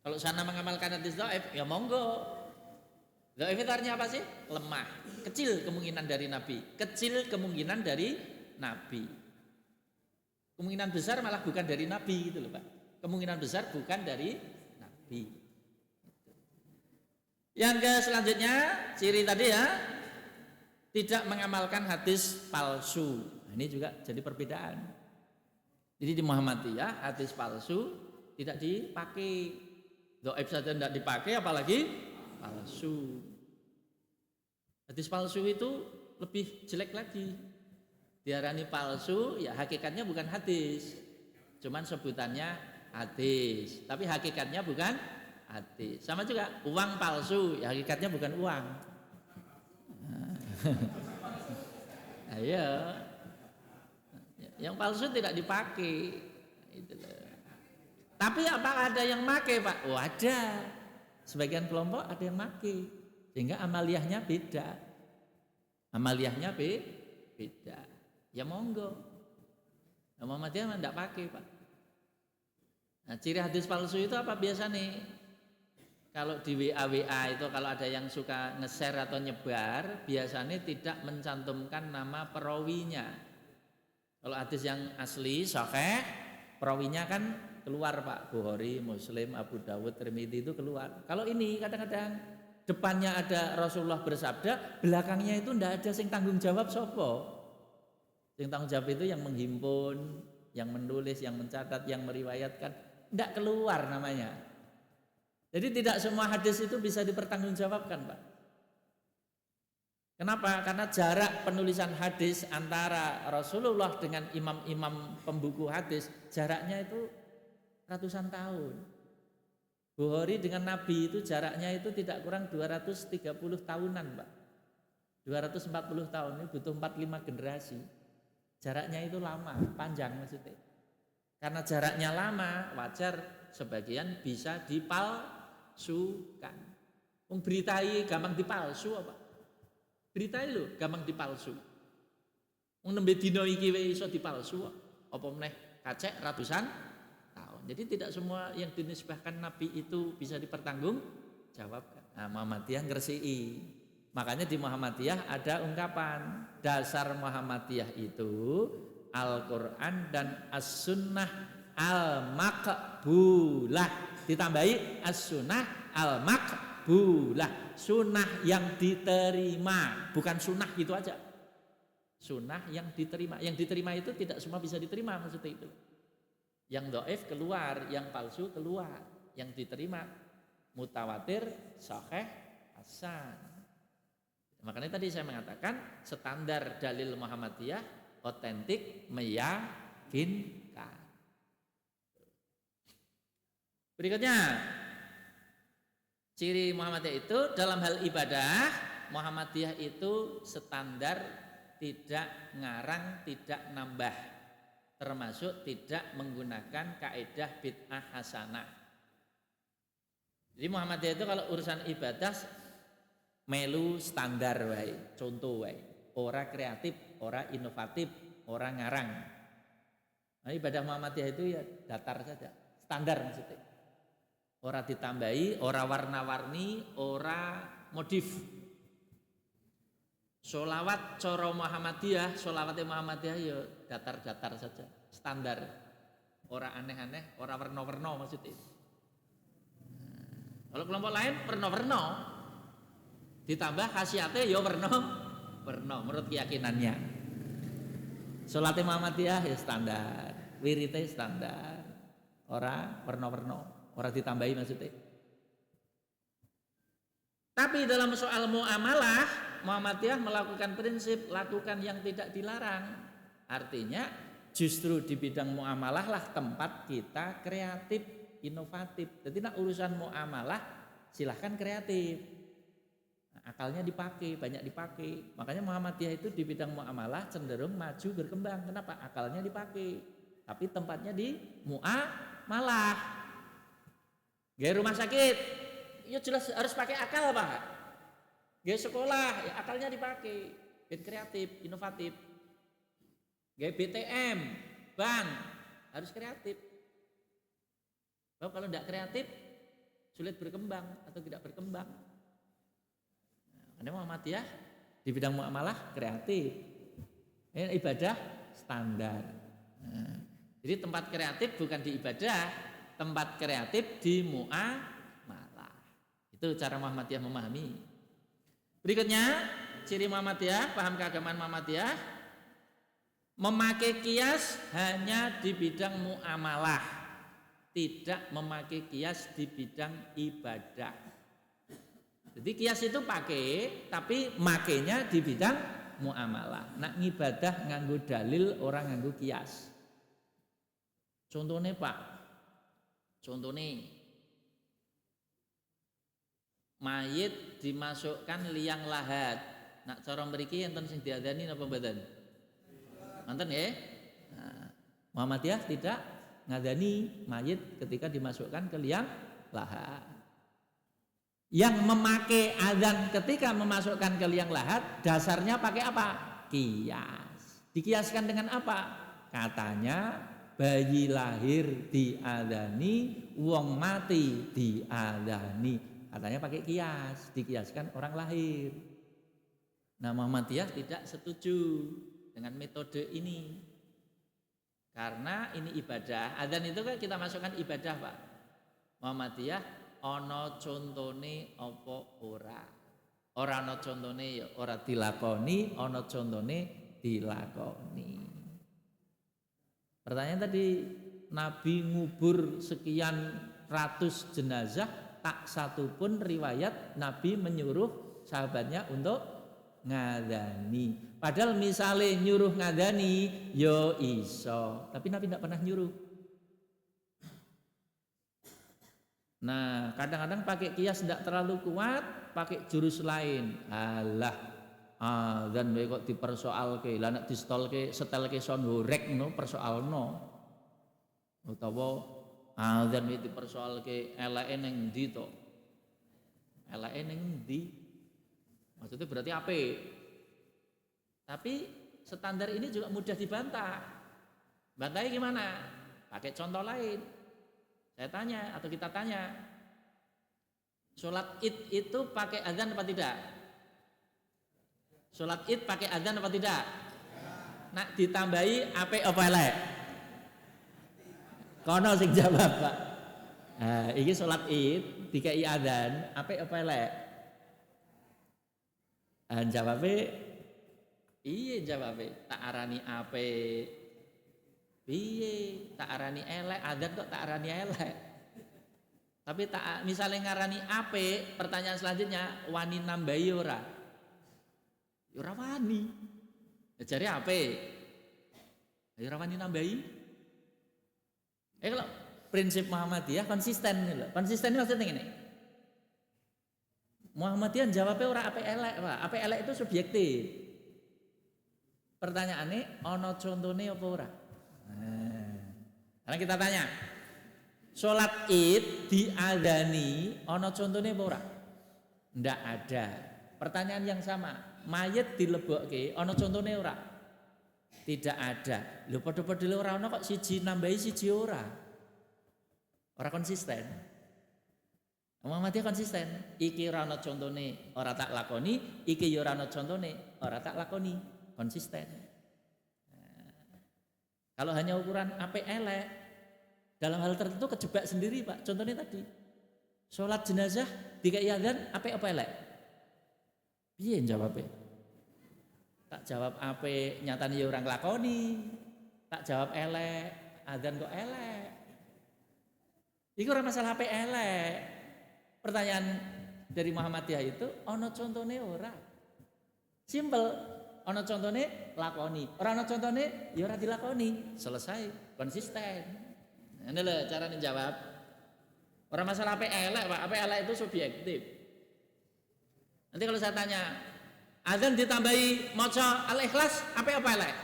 S1: Kalau sana mengamalkan hadis dhaif, ya monggo. Dhaif itu artinya apa sih? Lemah, kecil kemungkinan dari Nabi, kecil kemungkinan dari Nabi. Kemungkinan besar malah bukan dari Nabi gitu loh Pak. Kemungkinan besar bukan dari Nabi. Yang ke selanjutnya ciri tadi ya, tidak mengamalkan hadis palsu. Ini juga jadi perbedaan. Jadi di Muhammadiyah hadis palsu tidak dipakai. Dhaif saja tidak dipakai apalagi palsu. Hadis palsu itu lebih jelek lagi. Diarani palsu, ya hakikatnya bukan hadis, cuman sebutannya hadis, tapi hakikatnya bukan hadis. Sama juga uang palsu, ya hakikatnya bukan uang. Ayo, yang palsu tidak dipakai. Tapi apakah ada yang pakai Pak? Oh ada, sebagian kelompok ada yang pakai, sehingga amaliyahnya beda. Amaliyahnya beda. Ya monggo. Nah, Muhammadiyah tidak pakai Pak. Nah, ciri hadis palsu itu apa biasa nih? Kalau di WA itu kalau ada yang suka nge-share atau nyebar, biasanya tidak mencantumkan nama perawinya. Kalau hadis yang asli sahih, perawinya kan keluar Pak. Bukhari, Muslim, Abu Dawud, Tirmidzi itu keluar. Kalau ini kadang-kadang depannya ada Rasulullah bersabda, belakangnya itu tidak ada sing tanggung jawab sopo. Yang tanggung jawab itu yang menghimpun, yang menulis, yang mencatat, yang meriwayatkan, tidak keluar namanya. Jadi tidak semua hadis itu bisa dipertanggungjawabkan Pak. Kenapa? Karena jarak penulisan hadis antara Rasulullah dengan imam-imam pembuku hadis, jaraknya itu ratusan tahun. Bukhari dengan Nabi itu jaraknya itu tidak kurang 230 tahunan Pak. 240 tahun ini butuh 45 generasi. Jaraknya itu lama, panjang maksudnya. Karena jaraknya lama, wajar sebagian bisa dipalsukan. Beritai gampang dipalsu apa? Beritai lho gampang dipalsu. Nembe dina iki wis iso dipalsu apa meneh kacek ratusan tahun. Jadi tidak semua yang dinisbahkan Nabi itu bisa dipertanggungjawabkan. Nah, Muhammadiyah ngresiki. Makanya di Muhammadiyah ada ungkapan dasar Muhammadiyah itu Al-Quran dan As-Sunnah Al-Maqbulah, ditambahi As-Sunnah Al-Maqbulah, sunnah yang diterima, bukan sunnah gitu aja, sunnah yang diterima. Yang diterima itu tidak semua bisa diterima maksudnya itu. Yang dhaif keluar, yang palsu keluar, yang diterima mutawatir, sahih, hasan. Makanya tadi saya mengatakan standar dalil Muhammadiyah otentik, meyakinkan. Berikutnya, ciri Muhammadiyah itu dalam hal ibadah, Muhammadiyah itu standar tidak ngarang, tidak nambah, termasuk tidak menggunakan kaidah bid'ah hasanah. Jadi Muhammadiyah itu kalau urusan ibadah melu standar wae, contoh wae, ora kreatif, ora inovatif, ora ngarang. Nah, ibadah Muhammadiyah itu ya datar saja, standar maksudnya. Ora ditambahi, ora warna-warni, ora modif. Sholawat cara Muhammadiyah, sholawatnya Muhammadiyah ya datar-datar saja, standar. Ora aneh-aneh, ora werna-werna maksudnya. Kalau kelompok lain werna-werna. Ditambah khasiatnya ya werna menurut keyakinannya. Salat Muhammadiyah ya standar, wirite standar. Ora werna-werna, ora ditambahi maksudnya. Tapi dalam soal muamalah, Muhammadiyah melakukan prinsip lakukan yang tidak dilarang. Artinya justru di bidang muamalah lah tempat kita kreatif, inovatif. Jadi nak urusan muamalah silahkan kreatif. Nah, akalnya dipakai, banyak dipakai. Makanya Muhammadiyah itu di bidang muamalah cenderung maju berkembang. Kenapa? Akalnya dipakai. Tapi tempatnya di muamalah. Gaya rumah sakit ya jelas harus pakai akal Pak. Gaya sekolah ya akalnya dipakai, gaya kreatif, inovatif. Gaya BTM, bank harus kreatif. Kalau tidak kreatif sulit berkembang atau tidak berkembang. Karena Muhammadiyah di bidang muamalah kreatif, ini ibadah standar. Nah, jadi tempat kreatif bukan di ibadah, tempat kreatif di muamalah. Itu cara Muhammadiyah memahami. Berikutnya, ciri Muhammadiyah, paham keagamaan Muhammadiyah, memakai kias hanya di bidang muamalah, tidak memakai kias di bidang ibadah. Jadi kias itu pakai, tapi makainya di bidang muamalah. Nak ngibadah nganggo dalil, orang nganggo kias. Contohnya Pak, contohnya mayit dimasukkan liang lahat. Nak cara mriki enten sing diadani napa mboten? Wonten nggih? Nah, Muhammadiyah tidak ngadani mayit ketika dimasukkan ke liang lahat. Yang memakai azan ketika memasukkan ke liang lahat dasarnya pakai apa? Kias. Dikiaskan dengan apa? Katanya bayi lahir diadani, wong mati diadani. Katanya pakai kias, dikiaskan orang lahir. Nah Muhammadiyah tidak setuju dengan metode ini. Karena ini ibadah, adzan itu kan kita masukkan ibadah Pak. Muhammadiyah ana contone apa ora. Ora ana contone ya ora dilakoni, ana contone dilakoni. Pertanyaan tadi, Nabi ngubur sekian ratus jenazah, tak satu pun riwayat Nabi menyuruh sahabatnya untuk ngadani. Padahal misalnya nyuruh ngadani, yo iso. Tapi Nabi tidak pernah nyuruh. Nah, kadang-kadang pakai kias tidak terlalu kuat, pakai jurus lain. Alah, dan kok dipersoalke, lah nek distolke, setelke son horek no persoalno. Utawa azan itu dipersoalke eleke ning ndi to? Eleke ning ndi? Maksudnya berarti apa? Tapi standar ini juga mudah dibantah. Bantahnya gimana? Pakai contoh lain. Saya tanya atau kita tanya. Sholat Id itu pakai azan apa tidak? Sholat Id pakai azan apa tidak? Nak ditambahi apa elek? Kono sing jawab Pak. Nah, iki sholat Id dikai adzan, apik apa elek? Jawabe iya jawabe tak arani apik. Piye tak arani elek, adzan kok tak arani elek. Tapi tak misalnya ngarani apik, pertanyaan selanjutnya wani nambahi ora? Ya ora wani. Jare apik. Ya ora wani nambahi. Kalau prinsip Muhammadiyah konsisten nih loh. Konsisten ini maksudnya ini. Muhammadiyah jawabnya ora apik elek, Pak. Apik elek itu subjektif. Pertanyaannya ono contone apa ora? Nah, sekarang kita tanya. Sholat Id diadzani ono contone apa ora? Ndak ada. Pertanyaan yang sama. Mayit dilebokke ono contone ora? Tidak ada. Lho padha-padha ora ono kok siji nambahi siji ora. Ora konsisten. Muhammadiyah konsisten. Iki ora ono contone ora tak lakoni, iki ya ora ono contone ora tak lakoni. Konsisten. Kalau hanya ukuran apik elek, dalam hal tertentu kejebak sendiri Pak. Contohnya tadi, sholat jenazah dikai adzan apik apa elek? Piye jawabnya? Tak jawab apik, nyatane ya orang lakoni. Tak jawab elek, adzan kok elek. Iku ora masalah apik elek. Pertanyaan dari Muhammadiyah itu ono contone ora? Simple, ono contone lakoni. Ora ono contone ya ora dilakoni. Selesai, konsisten. Ini lho carane jawab. Ora masalah apik elek, Pak. Apik elek itu subjektif. Nanti kalau saya tanya, adzan ditambahi maca Al-Ikhlas, apik apa elek?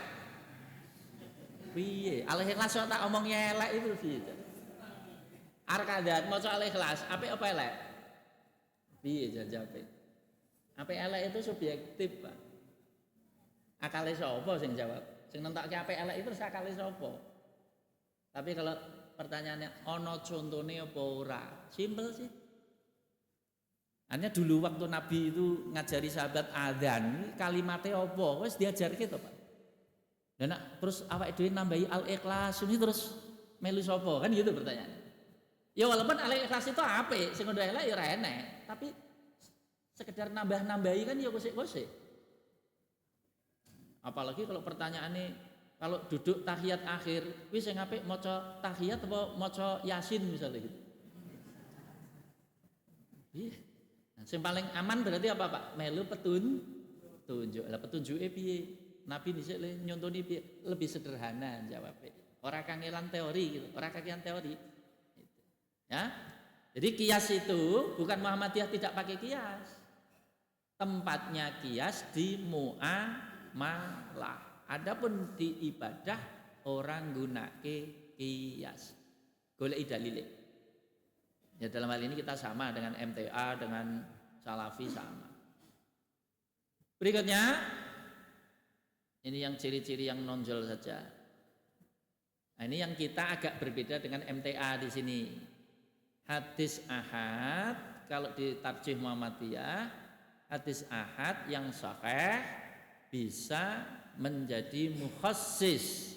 S1: Piye? Al-Ikhlas kok tak omongnya elek itu piye? Arkadat maca Al-Ikhlas, apik apa elek? Piye jawabe? Apik elek itu subjektif, Pak. Akale sapa sing jawab? Sing nentokke apik elek itu akale sapa? Tapi kalau pertanyaannya ono contone apa ora? Simpel sih. Hanya dulu waktu Nabi itu ngajari sahabat adzan, kalimatnya apa? Wes diajarke to, Pak. Dan terus awake dhewe nambahi Al-Ikhlas ini terus melu sapa? Kan gitu pertanyaannya. Ya walaupun Al-Ikhlas itu apik, sing ngono elek ya ora enek, tapi sekedar nambah-nambahi kan ya kosek-kosek. Apalagi kalau pertanyaannya kalau duduk tahiyat akhir, wis sing apik maca tahiyat apa maca Yasin misalnya gitu. Iya. Nah, yang paling aman berarti apa Pak? Melu petunjuk. Lah petunjuke piye? Nabi dhisik nyontoni piye? Lebih sederhana jawabnya. Ora kangelan teori gitu, ora kakean teori. Gitu. Ya. Jadi kias itu bukan Muhammadiyah tidak pakai kias. Tempatnya kias di muamalah. Adapun di ibadah orang gunake kias. Goleki dalile. Ya dalam hal ini kita sama dengan MTA, dengan Salafi sama. Berikutnya, ini yang ciri-ciri yang nonjol saja. Nah, ini yang kita agak berbeda dengan MTA di sini. Hadis ahad, kalau di tarjih Muhammadiyah, hadis ahad yang sahih bisa menjadi mukhassis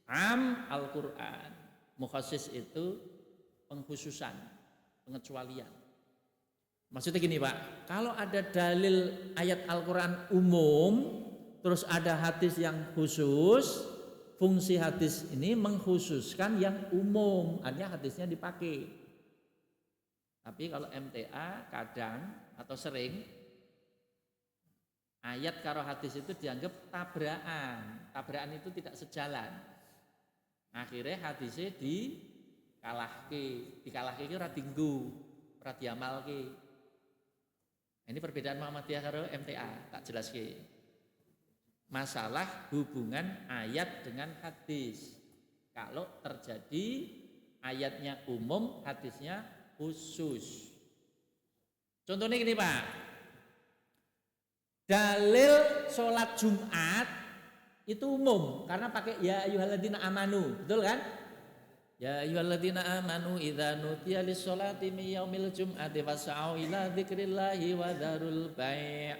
S1: am Al-Quran. Mukhassis itu pengkhususan, pengecualian. Maksudnya gini Pak, kalau ada dalil ayat Al-Quran umum, terus ada hadis yang khusus, fungsi hadis ini mengkhususkan yang umum, artinya hadisnya dipakai. Tapi kalau MTA kadang atau sering, ayat karo hadis itu dianggap tabrakan. Tabrakan itu tidak sejalan. Akhirnya hadisnya dikalahke ora dinggo, ora diamalke. Ini perbedaan Muhammadiyah karo MTA, tak jelaske. Masalah hubungan ayat dengan hadis. Kalau terjadi ayatnya umum, hadisnya khusus. Contohnya gini Pak. Dalil sholat Jumat itu umum karena pakai ya ayyuhalladzina amanu, betul kan? Ya ayyuhalladzina amanu idza nudiya lis-sholati min yaumil jum'ati fas'au ila dzikrillahi wa dzarul bai'.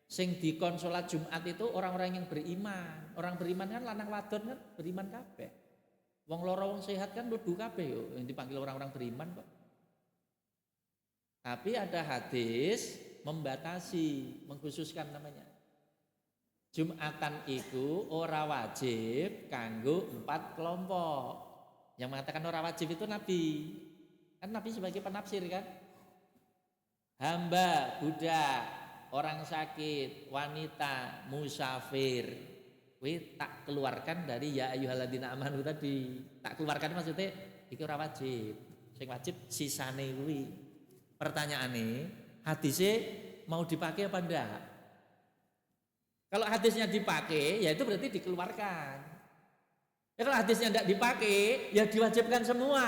S1: Sing dikon salat Jumat itu orang-orang yang beriman. Orang beriman kan lanang wadon kan beriman kabeh. Wong lara wong sehat kan nudu kabeh yo yang dipanggil orang-orang beriman kok. Tapi ada hadis membatasi, mengkhususkan namanya. Jumatan itu ora wajib kanggo 4 kelompok. Yang mengatakan ora wajib itu Nabi. Kan Nabi sebagai penafsir kan. Hamba, budak, orang sakit, wanita, musafir. Kuwi tak keluarkan dari ya ayyuhalladzina amanu tadi. Tak keluarkan maksudnya iki ora wajib. Sing wajib sisane kuwi. Pertanyaane, hadisnya mau dipakai apa enggak? Kalau hadisnya dipakai, ya itu berarti dikeluarkan. Ya kalau hadisnya enggak dipakai, ya diwajibkan semua.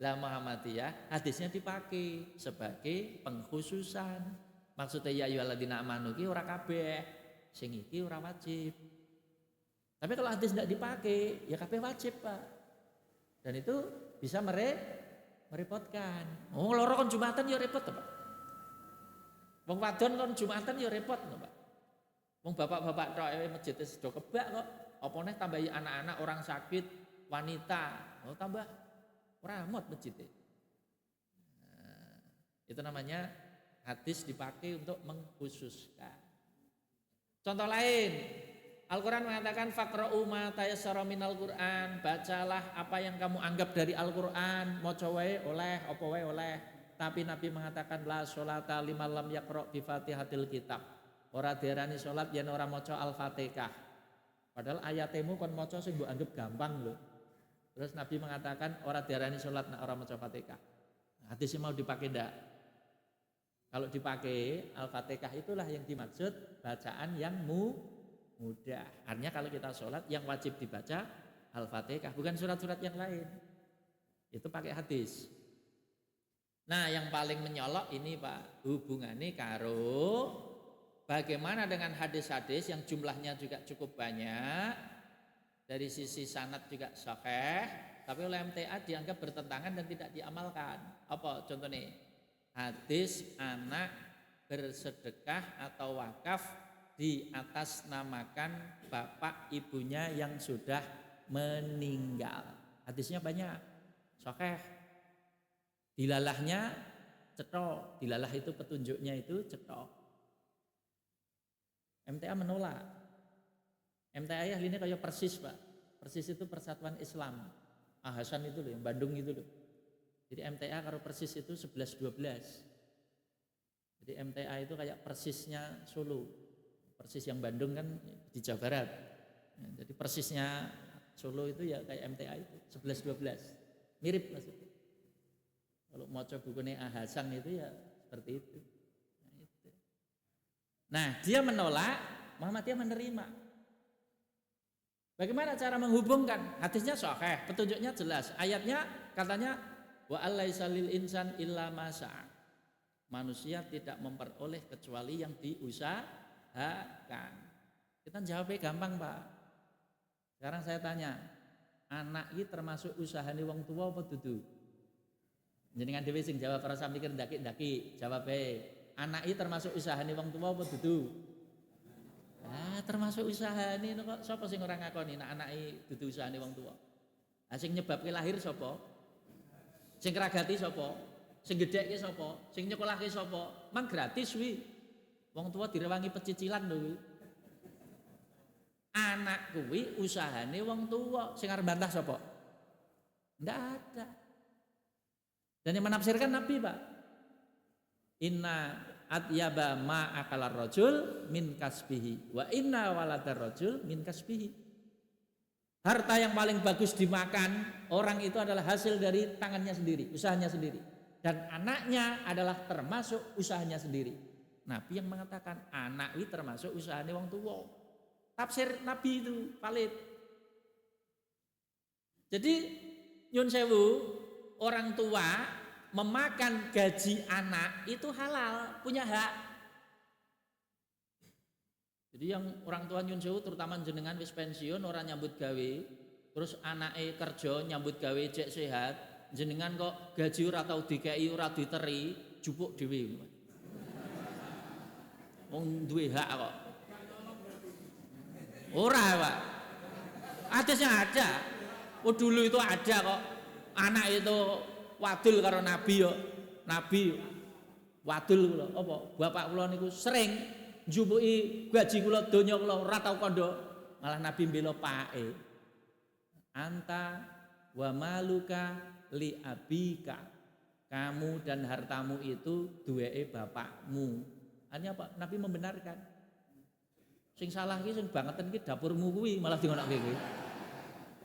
S1: Lah Muhammadiyah hadisnya dipakai sebagai pengkhususan. Maksudnya ya ayyuhalladzina amanu ki ora kabeh, sing iki ora wajib. Tapi kalau hadis enggak dipakai, ya kabeh wajib, Pak. Dan itu bisa merepotkan. Oh, loro kon Jumatan ya repot, Pak. Wong wadon kon Jumatan ya repot, Pak. Wong bapak-bapak tok masjid wis do kebak kok. Apa neh tambahi anak-anak, orang sakit, wanita. Oh tambah ramot masjidnya. Itu namanya hadis dipakai untuk mengkhususkan. Contoh lain, Al-Quran mengatakan faqra'u ma tayassara minal Quran, bacalah apa yang kamu anggap dari Al-Quran, maca wae oleh, apa wae oleh. Tapi Nabi mengatakan la sholata liman lam yaqra' bi Fatihatil kitab. Ora diarani salat yen ora maca Al-Fatihah. Padahal ayatemu kon maca sing mbok anggap gampang lho. Terus Nabi mengatakan ora diarani salat nek ora maca Fatihah. Hadis mau dipakai ndak? Kalau dipakai Al-Fatihah itulah yang dimaksud bacaan yang mudah. Artinya kalau kita sholat yang wajib dibaca Al-Fatihah, bukan surat-surat yang lain. Itu pakai hadis. Nah yang paling menyolok ini Pak, hubungannya karo bagaimana dengan hadis-hadis yang jumlahnya juga cukup banyak, dari sisi sanad juga sahih, tapi oleh MTA dianggap bertentangan dan tidak diamalkan. Apa contohnya? Hadis anak bersedekah atau wakaf di atas namakan bapak ibunya yang sudah meninggal. Hadisnya banyak, sahih. Dilalahnya cetok, dilalah itu petunjuknya itu cetok. MTA menolak. MTA ahlinya kayak Persis Pak. Persis itu Persatuan Islam. Hasan itu loh, yang Bandung itu loh. Jadi MTA kalau Persis itu 11-12. Jadi MTA itu kayak Persisnya Solo. Persis yang Bandung kan di Jawa Barat. Jadi Persisnya Solo itu ya kayak MTA itu 11-12. Mirip maksudnya. Kalau mau coba bukunya Hasan itu ya seperti itu. Nah dia menolak, Muhammadiyah menerima. Bagaimana cara menghubungkan? Hadisnya sahih, petunjuknya jelas. Ayatnya katanya wa alaisa lil insan illa ma sa'a. Manusia tidak memperoleh kecuali yang diusahakan. Kita jawabnya gampang Pak. Sekarang saya tanya, anak ini termasuk usahane wong tua apa dudu? Jenengan dhewe sing jawab, ora sampe mikir ndaki-ndaki, jawabe. Anak ini termasuk usahane wong tua apa dudu? Termasuk usahane kok sapa sing ora ngakoni nek anake dudu usahane wong tua? Sing nyebabke lahir sapa? Sing kragati sapa? Sing gedhekke sapa? Sing nyekolahke sapa? Mang gratis wi. Wong tua direwangi pecicilan lho kuwi. Anak kuwi usahane wong tua, sing arep bantah sapa? Ndak ada. Dan yang menafsirkan Nabi Pak. Inna atyaba ma akalar rajul min kasbihi wa inna waladar rajul min kasbihi. Harta yang paling bagus dimakan orang itu adalah hasil dari tangannya sendiri, usahanya sendiri. Dan anaknya adalah termasuk usahanya sendiri. Nabi yang mengatakan anak itu termasuk usahanya wong tua. Tafsir Nabi itu valid. Jadi nyun sewu, orang tua memakan gaji anak itu halal, punya hak. Jadi yang orang tua nyun sewu terutama jenengan wis pensiun orang nyambut gawe, terus anake kerja nyambut gawe cek sehat, jenengan kok gaji ora tau dikei, ora diteri, jupuk dhewe. Wong duwe hak kok. Ora, Pak. Hadisnya ada. Oh dulu itu ada kok. Anak itu wadul karo Nabi yo. Nabi wadul kula apa? Bapak kula niku sering njupuki gaji kula donya kula ora tau kandha. Malah Nabi mbela pake. Anta wa maluka li abika. Kamu dan hartamu itu duweke bapakmu. Artinya apa? Nabi membenarkan. Sing salah iki sing bangeten iki dapurmu kuwi malah dingonake kowe.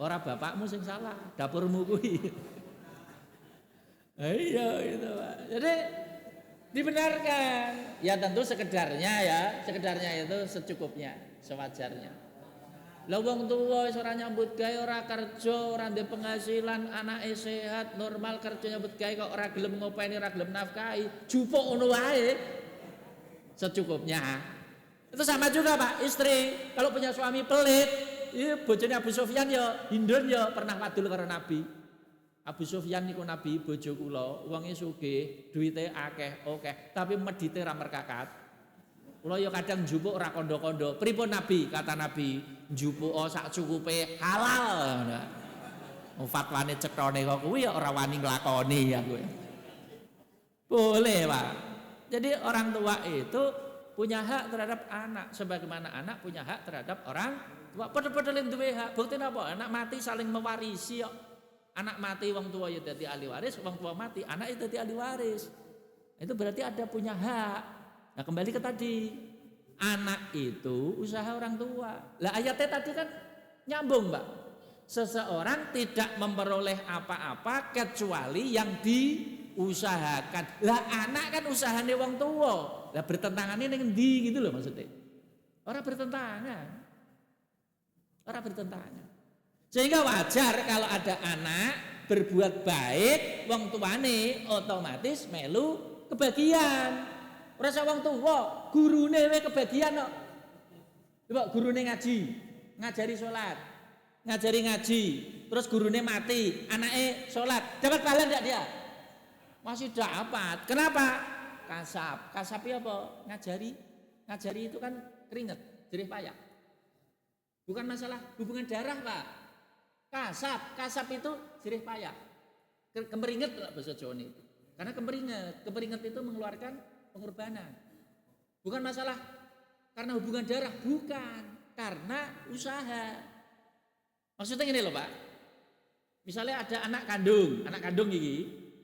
S1: Ora bapakmu sing salah, dapurmu kuwi. Iya itu Pak. Jadi dibenarkan. Ya tentu sekedarnya ya, sekedarnya itu secukupnya, sewajarnya. Lah wong tuwa wis ora nyambut gawe, ora kerja, ora ndek penghasilan, anake sehat, normal kerja nyambut gawe kok ora gelem ngopeni, ora gelem nafkahi, jupuk ngono wae. Secukupnya. Itu sama juga Pak, istri kalau punya suami pelit, iya bojone Abu Sufyan ya, Hindun ya pernah wadul karo Nabi. Abu Sufyan niku Nabi bojo kula, wonge sugih, duwite akeh, tapi medite ra merkakat. Kula ya kadang njupuk ora kondo-kondo. Pripun Nabi? Kata Nabi, njupuk sak cukupe halal. Fatwane cethone kok kuwi ya ora wani nglakoni aku. Boleh, Pak. Jadi orang tua itu punya hak terhadap anak sebagaimana anak punya hak terhadap orang tua. Padha-padha duwe hak. Bukti napa? Anak mati saling mewarisi kok. Anak mati wong tua ya dadi ahli waris, wong tua mati anak itu dadi ahli waris. Itu berarti ada punya hak. Nah kembali ke tadi, anak itu usaha orang tua. Lah ayatnya tadi kan nyambung Mbak. Seseorang tidak memperoleh apa-apa kecuali yang diusahakan. Lah anak kan usahane wong tua. Lah bertentangannya ning endi gitu loh maksudnya. Orang bertentangan. Orang bertentangan. Sehingga wajar kalau ada anak berbuat baik, wong tuane otomatis melu kebagian. Ora sak wong tuwa, gurune wae kebagian kok. Coba gurune ngaji, ngajari salat, ngajari ngaji, terus gurune mati, anake salat, dapat pahala enggak dia? Masih dapat. Kenapa? Kasab. Kasab apa? Ngajari. Ngajari itu kan keringet, jerih payah. Bukan masalah hubungan darah, Pak. Kasab, kasab itu jerih payah. Kemeringet lah bahasa Jawa itu. Karena kemeringet itu mengeluarkan pengorbanan. Bukan masalah karena hubungan darah, bukan, karena usaha. Maksudnya gini loh Pak. Misalnya ada anak kandung iki,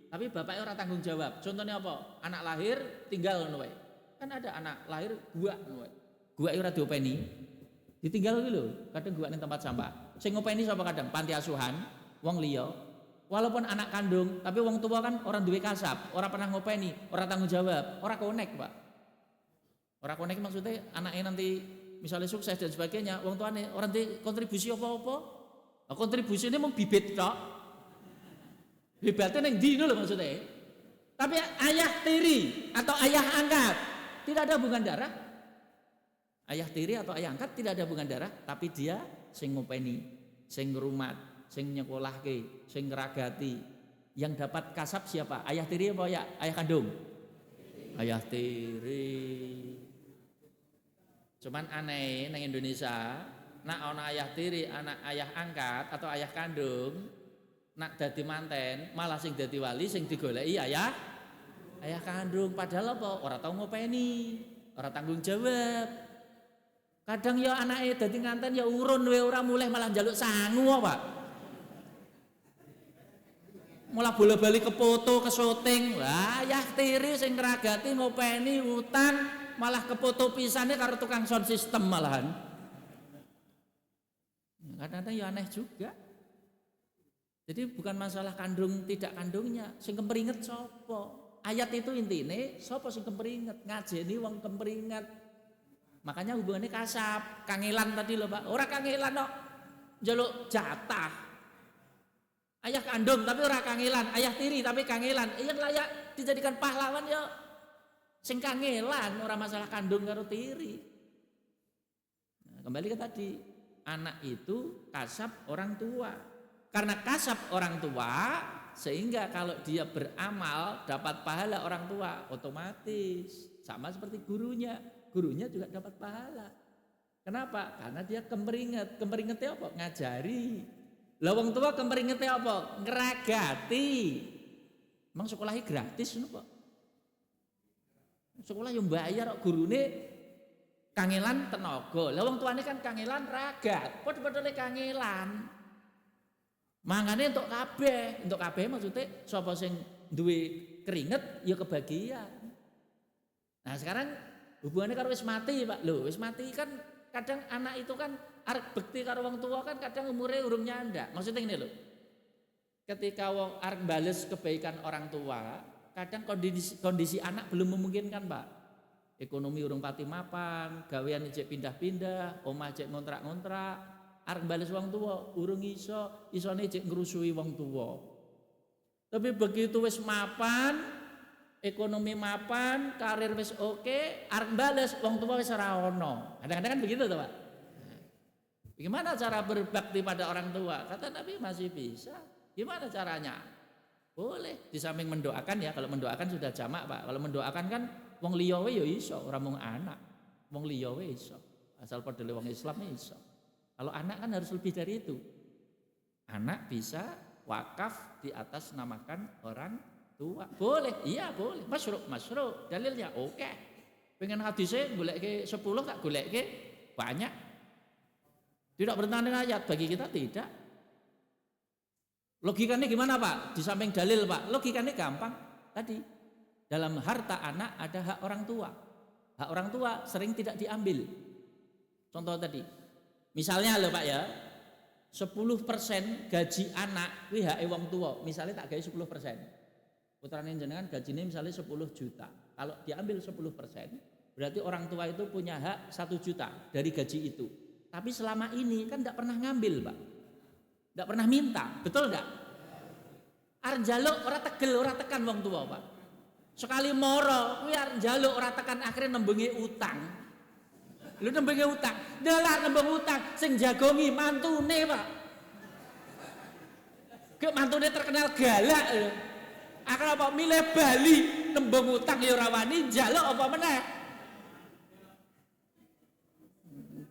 S1: tapi bapaknya orang tanggung jawab. Contohnya apa? Anak lahir tinggal ngono wae. Kan ada anak lahir gua ngono wae. Gua ora diopeni. Ditinggal iki lho, kadang gua ning tempat sampah. Sing ngopeni sapa kadang? Panti asuhan, wong liya. Walaupun anak kandung, tapi wong tua kan orang duwe kasab, orang pernah ngopeni, orang tanggung jawab, orang konek Pak. Orang konek maksudnya anaknya nanti misalnya sukses dan sebagainya, wong tuane orang di kontribusi apa-apa. Nah, kontribusi ini mau bibit tok. Bibitnya neng di lho maksudnya. Tapi ayah tiri atau ayah angkat tidak ada hubungan darah. Ayah tiri atau ayah angkat tidak ada hubungan darah, tapi dia sing ngopeni, sing ngrumat, sing nyekolahke, sing ngeragati. Yang dapat kasab siapa? Ayah tiri apa ya? Ayah kandung? Ayah tiri. Cuman aneh nang Indonesia, nak ana ayah tiri, anak ayah angkat atau ayah kandung, nak dadi manten, malah sing dadi wali sing digoleki ayah kandung. Padahal apa? Ora tau ngopeni, ora tanggung jawab. Kadang ya anake dadi nganten ya urun wae ora mulih malah njaluk sangu Pak. Mulai bola-bali ke foto, ke syuting, lah ayah tiri sing ngeragati ngopeni utang malah ke foto pisane karo tukang sound system malahan. Kadang-kadang ya aneh juga. Jadi bukan masalah kandung tidak kandungnya, sing kemperinget sapa? Ayat itu intine sapa sing kemperinget? Ngajeni wong kemperinget. Makanya hubungannya kasab, kangelan tadi loh Pak. Ora kangelan kok njaluk jatah. Ayah kandung tapi ora kangelan, ayah tiri tapi kangelan. Yang layak dijadikan pahlawan ya sing kangelan, ora masalah kandung karo tiri. Nah, kembali ke tadi, anak itu kasab orang tua. Karena kasab orang tua sehingga kalau dia beramal dapat pahala orang tua otomatis sama seperti gurunya. Gurunya juga dapat pahala. Kenapa? Karena dia kemeringet. Kemeringetnya apa? Ngajari. Lah wong tua kemeringetnya apa? Ngeragati. Emang sekolahnya gratis lho Pak. Sekolah yang bayar kok gurune kangelan tenaga. Lah wong tuane kan kangelan ragat. Padha-padha kangelan. Mangane untuk kabeh maksudnya sapa sing duwe keringet ya kebagian. Nah sekarang hubungannya karo wis mati Pak. Loh wis mati kan kadang anak itu kan arep bekti karo wong tua kan kadang umure urung nyandak. Maksudnya ini loh. Ketika wong arep bales kebaikan orang tua, kadang kondisi anak belum memungkinkan Pak. Ekonomi urung pati mapan, gawean ijek pindah-pindah, omah ijek ngontrak-ngontrak, arep bales wong tua urung isone ijek ngrusui wong tua. Tapi begitu wis mapan, ekonomi mapan, karir wis oke, arep bales wong tua wis ora ono. Kadang-kadang kan begitu tuh Pak. Gimana cara berbakti pada orang tua? Kata Nabi masih bisa. Gimana caranya? Boleh di samping mendoakan ya. Kalau mendoakan sudah jamak Pak. Kalau mendoakan kan wong liya wae ya iso, ora mung anak. wong liya wae iso. Asal padha wong Islam iso. Kalau anak kan harus lebih dari itu. Anak bisa wakaf di atas namakan orang tua. Boleh, iya boleh. Masyru'. Dalilnya oke. Pengen hadisnya goleke 10 tak goleke banyak. Tidak bertentangan ayat, bagi kita tidak. Logikanya gimana Pak? Di samping dalil Pak, logikanya gampang. Tadi, dalam harta anak ada hak orang tua. Hak orang tua sering tidak diambil. Contoh tadi, misalnya loh Pak ya, 10% gaji anak kuwi hake wong tua, misalnya tak gawe 10%. Putrane jenengan gajinya misalnya 10 juta. Kalau diambil 10%, berarti orang tua itu punya hak 1 juta dari gaji itu. Tapi selama ini kan tidak pernah ngambil, Pak. Tidak pernah minta, betul enggak? Arep njaluk ora tegel, ora tekan wong tua, Pak. Sekali moro kuwi arep njaluk ora tekan, akhirnya nembengi utang. Lu nembengi utang, delar nembeng utang sing jagongi mantune, Pak. Ke mantune terkenal galak. Akhirnya apa milih Bali nembeng utang ya ora wani, njaluk apa meneh.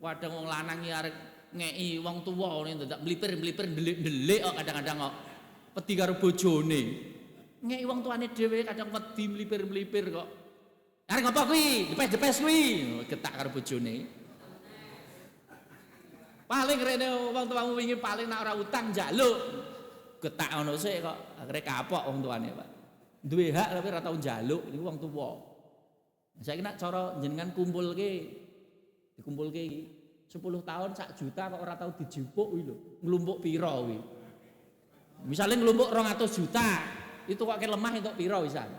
S1: Kadang wong lanang iki arek ngeki wong tuwa ngene ndak mlipir-mlipir ndelik-ndelik kok kadang-kadang kok wedi karo bojone. Ngeki wong tuane dhewe kadang wedi mlipir-mlipir kok. Arek ngopo kuwi? Depes-depes kuwi. Getak karo bojone. Paling rene wong tuamu wingi paling nek ora utang njaluk. Getak ngono sik kok akhire kapok wong tuane, Pak. Duwe hak tapi ora tau njaluk niku wong tuwa. Saiki nek cara jenengan dikumpulke iki 10 tahun 1 juta kok ora tau dijupuk kuwi lho. Nglumpuk pira kuwi? Misale nglumpuk 200 juta, itu kok lemah entuk pira wisan.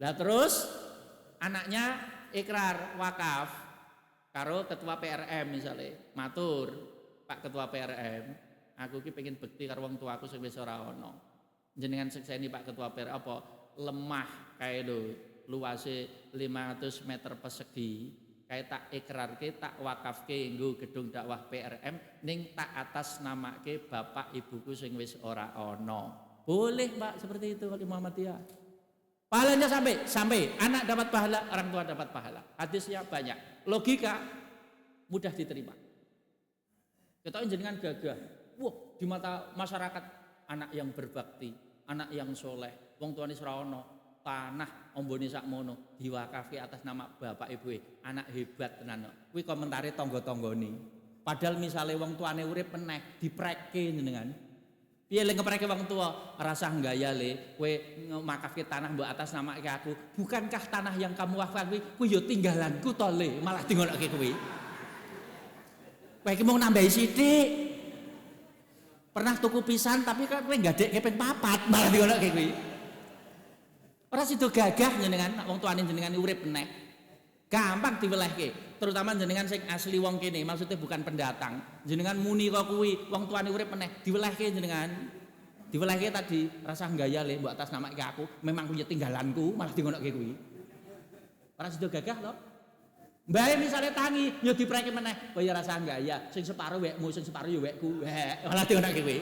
S1: Lah terus anaknya ikrar wakaf karo ketua PRM misalnya, matur, Pak ketua PRM, aku ki pengen bekti karo wong tuaku sing wis ora ana. Jenengan sekseni Pak ketua PRM apa lemah kae lho, luase 500 meter persegi. Kayak tak ikrarke, tak wakafke nggo gedung dakwah PRM ning tak atas namake bapak ibuku sing wis ora ana. Boleh Pak seperti itu kalau Muhammadiyah. Pahalanya sampai anak dapat pahala, orang tua dapat pahala. Hadisnya banyak. Logika mudah diterima. Kita jenengan gagah. Wah, di mata masyarakat anak yang berbakti, anak yang soleh, wong tuane ora ana. Tanah ombone sakmono diwakafi atas nama bapak ibu, anak hebat tenan. Kuwi komentare tangga-tanggane. Padahal misale wong tuane urip meneh diprekke jenengan. Piye le ngepreke wong tua? Rasah gaya le, kowe makafke tanah mbok atas nama aku. Bukankah tanah yang kamu wakafkan kuwi ya tinggalanku to le, malah dingonoke kuwi. Kowe iki mung nambahi sithik. Pernah tuku pisan tapi kan kowe gadekke ping 4 malah dingonoke kuwi. Ora sido gagah jenengan wong tuane jenengan urip meneh. Gampang diwelehke, terutama jenengan sing asli wong kene, maksudnya bukan pendatang. Jenengan muni kok kuwi wong tuane urip meneh, diwelehke jenengan. Diwelehke tadi rasa gaya le mbok atas nama aku, memang kuwi tinggalanku, malah dingonoke kuwi. Ora sido gagah lho. Mbae misale tangi yo dipreke meneh, kaya rasa gaya, sing separo wekmu, sing separo yo wekku. Malah dingonoke kuwi.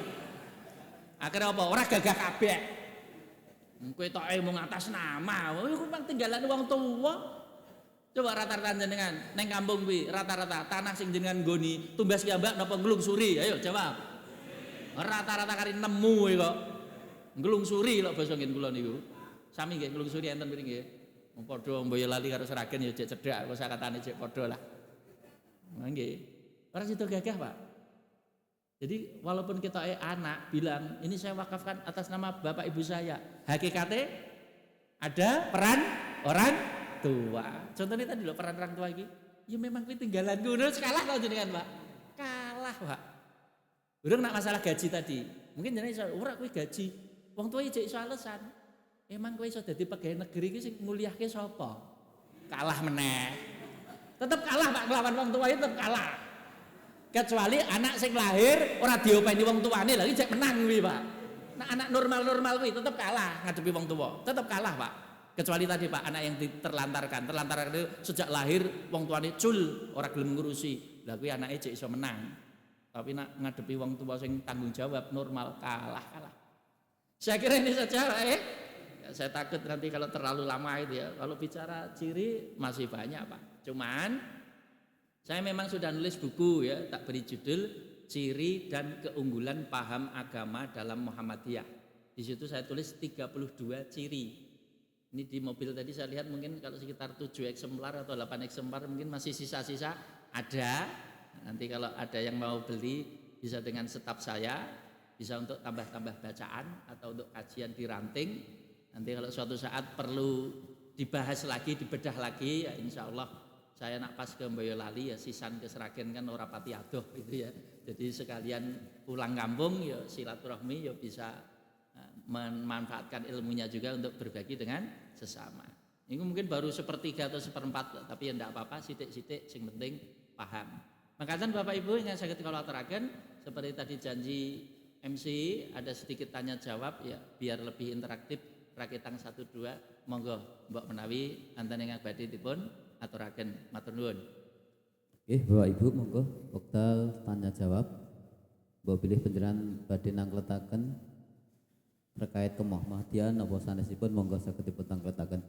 S1: Akhire apa? Ora gagah kabeh. Kowe tok mung atas nama, kuwi memang tinggalan wong tuwa. Coba rata-rata jenengan neng kampung kuwi rata-rata tanah sing jenengan nggoni tumbas kiambak napa nglungsuri? Ayo jawab. Rata-rata kari nemu kok. Nglungsuri lho basa ngen kula niku. Sami nggih nglungsuri enten mriki nggih. Wong padha Boyolali karo Sragen ya cek cedhak kosakatane cek padha lah. Nggih. Ora sido gagah, Pak. Jadi walaupun kita anak bilang ini saya wakafkan atas nama bapak ibu saya, hakikatnya ada peran orang tua. Contohnya tadi loh peran orang tua ini, ya memang kuwi tinggalan gue, kalah kau jenengan Pak, kalah Pak. Udah nak masalah gaji tadi, mungkin jenengan ora kuwi gaji, wong tua iki iso alasan, emang kuwi iso dadi pegawai negeri iki sing nguliahke sapa? Kalah meneh, tetep kalah Pak, nglawan wong tua itu tetep kalah. Kecuali anak sing lahir ora diopeni wong tuane lha iki cek menang kuwi Pak. Nah anak normal-normal kuwi tetep kalah ngadepi wong tua, tetep kalah Pak. Kecuali tadi Pak anak yang terlantarkan itu sejak lahir wong tuane cul ora gelem ngurusi. Lah kuwi anake cek iso menang. Tapi nak ngadepi wong tua sing tanggung jawab normal kalah. Saya kira ini saja ya, saya takut nanti kalau terlalu lama itu ya. Kalau bicara ciri masih banyak Pak. Cuman saya memang sudah nulis buku ya, tak beri judul Ciri dan Keunggulan Paham Agama dalam Muhammadiyah. Di situ saya tulis 32 ciri. Ini di mobil tadi saya lihat mungkin kalau sekitar 7 eksemplar atau 8 eksemplar mungkin masih sisa-sisa ada. Nanti kalau ada yang mau beli bisa dengan staf saya, bisa untuk tambah-tambah bacaan atau untuk kajian di ranting. Nanti kalau suatu saat perlu dibahas lagi, dibedah lagi, ya insya Allah saya nak pas ke Boyolali ya sisan ke Sragen kan ora pati adoh gitu ya. Jadi sekalian pulang kampung ya silaturahmi ya bisa memanfaatkan ilmunya juga untuk berbagi dengan sesama. Ini mungkin baru sepertiga atau seperempat, tapi ya enggak apa-apa, sidik-sidik, yang penting paham. Makanya Bapak Ibu yang saya kalau aturaken seperti tadi janji MC ada sedikit tanya jawab ya biar lebih interaktif. Rakitang 1-2 monggo Mbok menawi anten ingkang badhe dipun aturaken. Matur nuwun.
S2: Oke, Bapak Ibu monggo wekdal tanya jawab. Mbok pilih panjenengan badhe nangkletaken terkait ke Muhammadiyah napa sanesipun monggo saged dipun tangkletaken.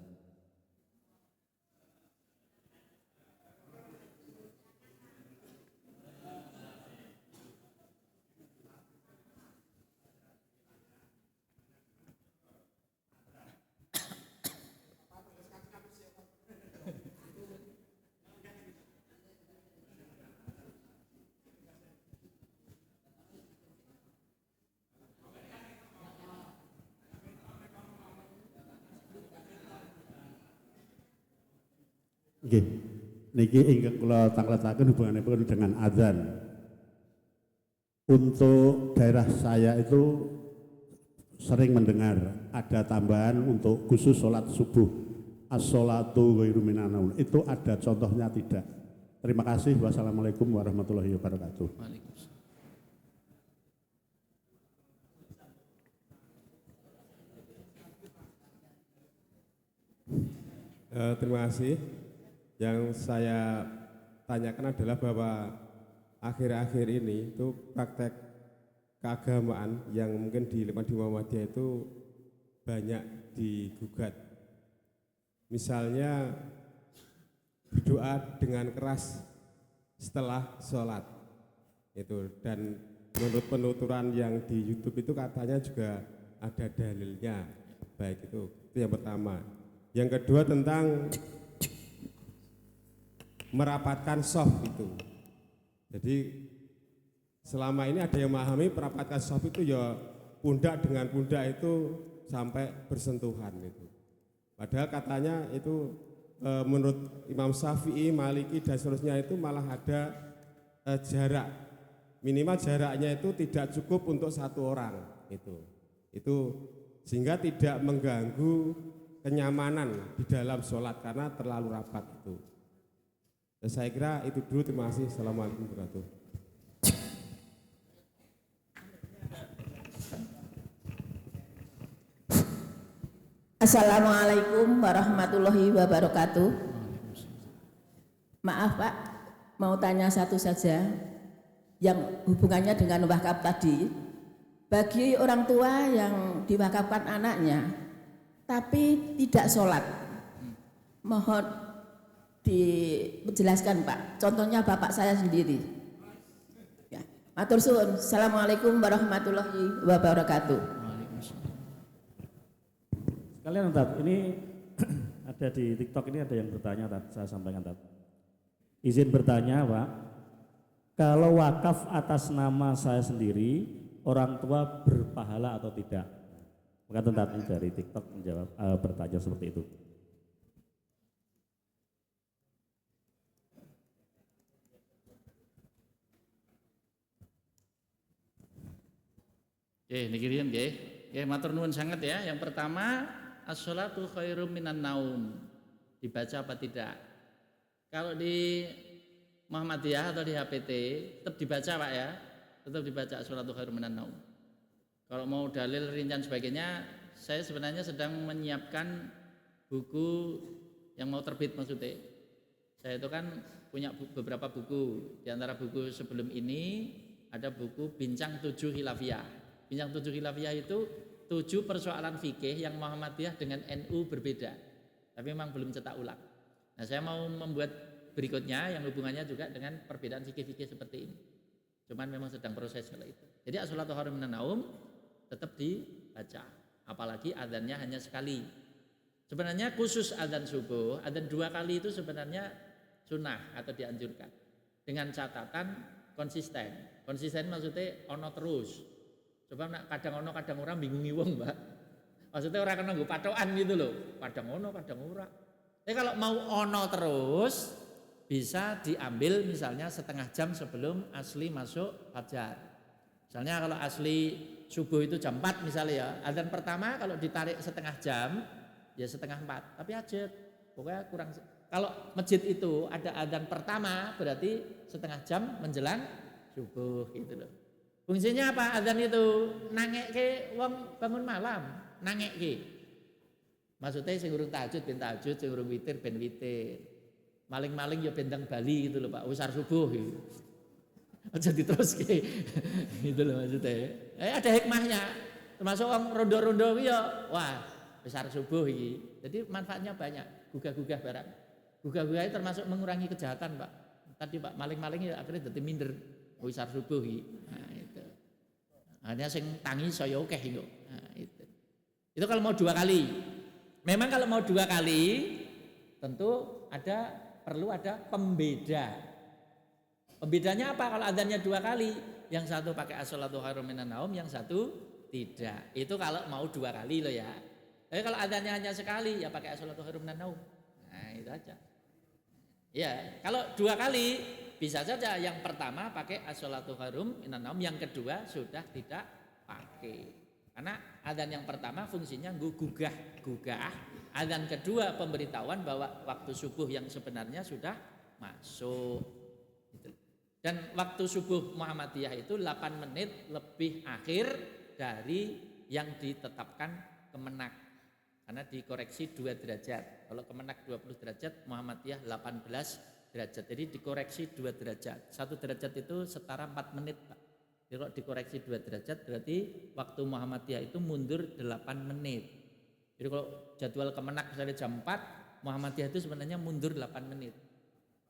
S3: Nggih. Niki ingkang kula tangkletaken hubunganipun dengan azan. Untuk daerah saya itu sering mendengar ada tambahan untuk khusus sholat subuh as-sholatu ghairu minan naum. Itu ada contohnya tidak? Terima kasih. Wassalamualaikum warahmatullahi wabarakatuh.
S1: Waalaikumsalam.
S4: Terima kasih. Yang saya tanyakan adalah bahwa akhir-akhir ini itu praktek keagamaan yang mungkin di Muhammadiyah itu banyak digugat. Misalnya berdoa dengan keras setelah sholat itu, dan menurut penuturan yang di YouTube itu katanya juga ada dalilnya. Baik, itu yang pertama. Yang kedua tentang merapatkan soft itu. Jadi selama ini ada yang memahami merapatkan soft itu ya pundak dengan pundak itu sampai bersentuhan itu. Padahal katanya itu menurut Imam Syafi'i, Maliki dan seterusnya itu malah ada jarak. Minimal jaraknya itu tidak cukup untuk satu orang itu. Itu sehingga tidak mengganggu kenyamanan di dalam sholat karena terlalu rapat itu. Saya kira itu dulu, terima kasih. Assalamualaikum warahmatullahi wabarakatuh.
S5: Assalamualaikum warahmatullahi wabarakatuh. Maaf Pak, mau tanya satu saja yang hubungannya dengan wakaf tadi. Bagi orang tua yang diwakafkan anaknya tapi tidak sholat, mohon dijelaskan Pak. Contohnya bapak saya sendiri. Ya. Matur suwun. Assalamualaikum warahmatullahi wabarakatuh.
S6: Sekalian Tat, ini ada di TikTok ini ada yang bertanya Tat, saya sampaikan Tat. Izin bertanya Pak, kalau wakaf atas nama saya sendiri, orang tua berpahala atau tidak? Maka Tat ini dari TikTok menjawab bertanya seperti itu.
S1: Niki riyen nggih. Nggih matur nuwun sangat ya. Yang pertama, as-sholatu khairum minan naum. Dibaca apa tidak? Kalau di Muhammadiyah atau di HPT tetap dibaca Pak ya. Tetap dibaca as-sholatu khairum minan naum. Kalau mau dalil rincian sebagainya, saya sebenarnya sedang menyiapkan buku yang mau terbit maksudnya. Saya itu kan punya beberapa buku. Di antara buku sebelum ini ada buku Bincang 7 Khilafiyah. Bincang 7 Khilafiyah itu 7 persoalan fikih yang Muhammadiyah dengan NU berbeda. Tapi memang belum cetak ulang. Nah, saya mau membuat berikutnya yang hubungannya juga dengan perbedaan fikih-fikih seperti ini. Cuman memang sedang proses kalau itu. Jadi as-sholatu khairun minan naum tetap dibaca. Apalagi adzannya hanya sekali. Sebenarnya khusus adzan subuh, adzan 2 kali itu sebenarnya sunnah atau dianjurkan. Dengan catatan konsisten. Konsisten maksudnya ono terus. Coba kadang ono kadang orang bingungi wong, Mbak. Maksudnya orang kena nggo patokan gitu loh. Kadang ono kadang ora. Tapi kalau mau ono terus bisa diambil misalnya setengah jam sebelum asli masuk fajar. Misalnya kalau asli subuh itu jam 4 misalnya ya, adzan pertama kalau ditarik setengah jam ya setengah 4. Tapi aja pokoknya kurang. Kalau masjid itu ada adzan pertama berarti setengah jam menjelang subuh gitu loh. Fungsinya apa adzan itu? Nangekke wong bangun malam, nangekke. Maksudnya sing urung tahajud ben tahajud, sing urung witir ben witir. Maling-maling ya bentang Bali gitu loh Pak, usar subuh gitu. Aja diteruske. Gitu loh maksudnya. Ada hikmahnya. Termasuk orang rondo-rondo ya, wah, besar subuh iki. Jadi manfaatnya banyak, gugah-gugah barang. Gugah-gugah itu termasuk mengurangi kejahatan, Pak. Tadi Pak maling-maling ya akhirnya dadi minder wisar subuh iki. Nah, itu. Hanya sing tangi saya akeh iki. Nah, itu. Itu kalau mau 2 kali. Memang kalau mau 2 kali tentu perlu ada pembeda. Pembedanya apa kalau adzannya 2 kali? Yang satu pakai as-sholatu khairun minan naum, yang satu tidak. Itu kalau mau 2 kali loh ya. Tapi kalau adzannya hanya sekali ya pakai as-sholatu khairun minan naum. Nah, itu aja. Ya, kalau 2 kali bisa saja yang pertama pakai as-sholatu khairun minan naum, yang kedua sudah tidak pakai. Karena adzan yang pertama fungsinya gugah, adzan kedua pemberitahuan bahwa waktu subuh yang sebenarnya sudah masuk. Dan waktu subuh Muhammadiyah itu 8 menit lebih akhir dari yang ditetapkan Kemenak. Karena dikoreksi 2 derajat. Kalau Kemenak 20 derajat, Muhammadiyah 18 derajat. Jadi dikoreksi 2 derajat. 1 derajat itu setara 4 menit, Pak. Jadi kalau dikoreksi 2 derajat berarti waktu Muhammadiyah itu mundur 8 menit. Jadi kalau jadwal Kemenak misalnya jam 4, Muhammadiyah itu sebenarnya mundur 8 menit.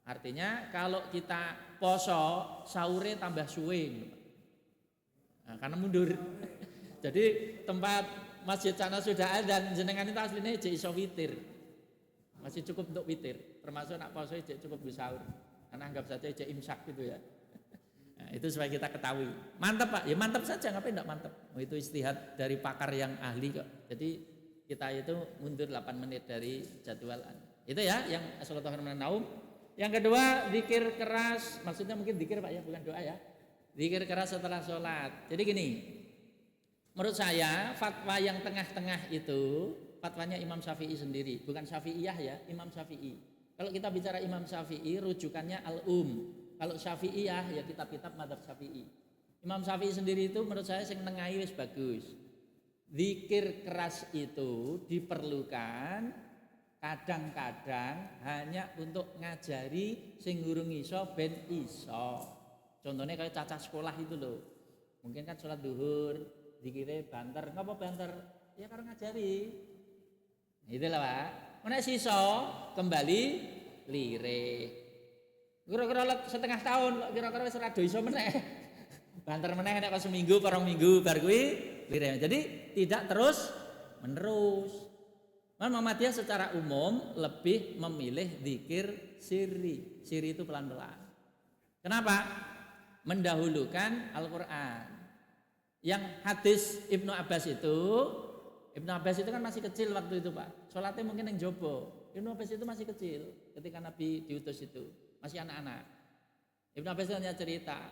S1: Artinya kalau kita poso, sahurnya tambah suwe. Nah, karena mundur. Jadi tempat masjid sana sudah ada, jenengan itu aslinya jek iso witir. Masih cukup untuk witir. Termasuk nak poso jek cukup bisa sahur. Karena anggap saja jek imsak gitu ya. Nah, itu supaya kita ketahui. Mantap Pak, ya mantap saja, ngapain enggak mantap? Oh, itu istihad dari pakar yang ahli kok. Jadi kita itu mundur 8 menit dari jadwal. Itu ya yang as-sholatu khairun minan naum. Yang kedua, zikir keras, maksudnya mungkin zikir Pak ya, bukan doa ya. Zikir keras setelah sholat. Jadi gini, menurut saya fatwa yang tengah-tengah itu fatwanya Imam Syafi'i sendiri, bukan Syafi'iyah ya, Imam Syafi'i. Kalau kita bicara Imam Syafi'i, rujukannya al-um. Kalau Syafi'iyah ya kitab-kitab madzhab Syafi'i. Imam Syafi'i sendiri itu menurut saya sing nengahi wis bagus. Zikir keras itu diperlukan kadang-kadang hanya untuk ngajari sing gurung iso ben iso. Contohnya kayak caca sekolah itu loh. Mungkin kan sholat duhur, zikire banter, ngapa banter? Ya karo ngajari. Itulah Pak. Nek iso kembali lirik. Kira-kira setengah tahun, kira-kira wis ora do iso meneh. Banter meneh nek pas seminggu, parong minggu bar kuwi lirik. Jadi tidak terus menerus. Muhammadiyah secara umum lebih memilih zikir sirri. Sirri itu pelan-pelan. Kenapa? Mendahulukan Al-Qur'an. Yang hadis Ibnu Abbas itu kan masih kecil waktu itu Pak. Sholatnya mungkin yang jobo. Ibnu Abbas itu masih kecil ketika Nabi diutus itu. Masih anak-anak. Ibnu Abbas hanya cerita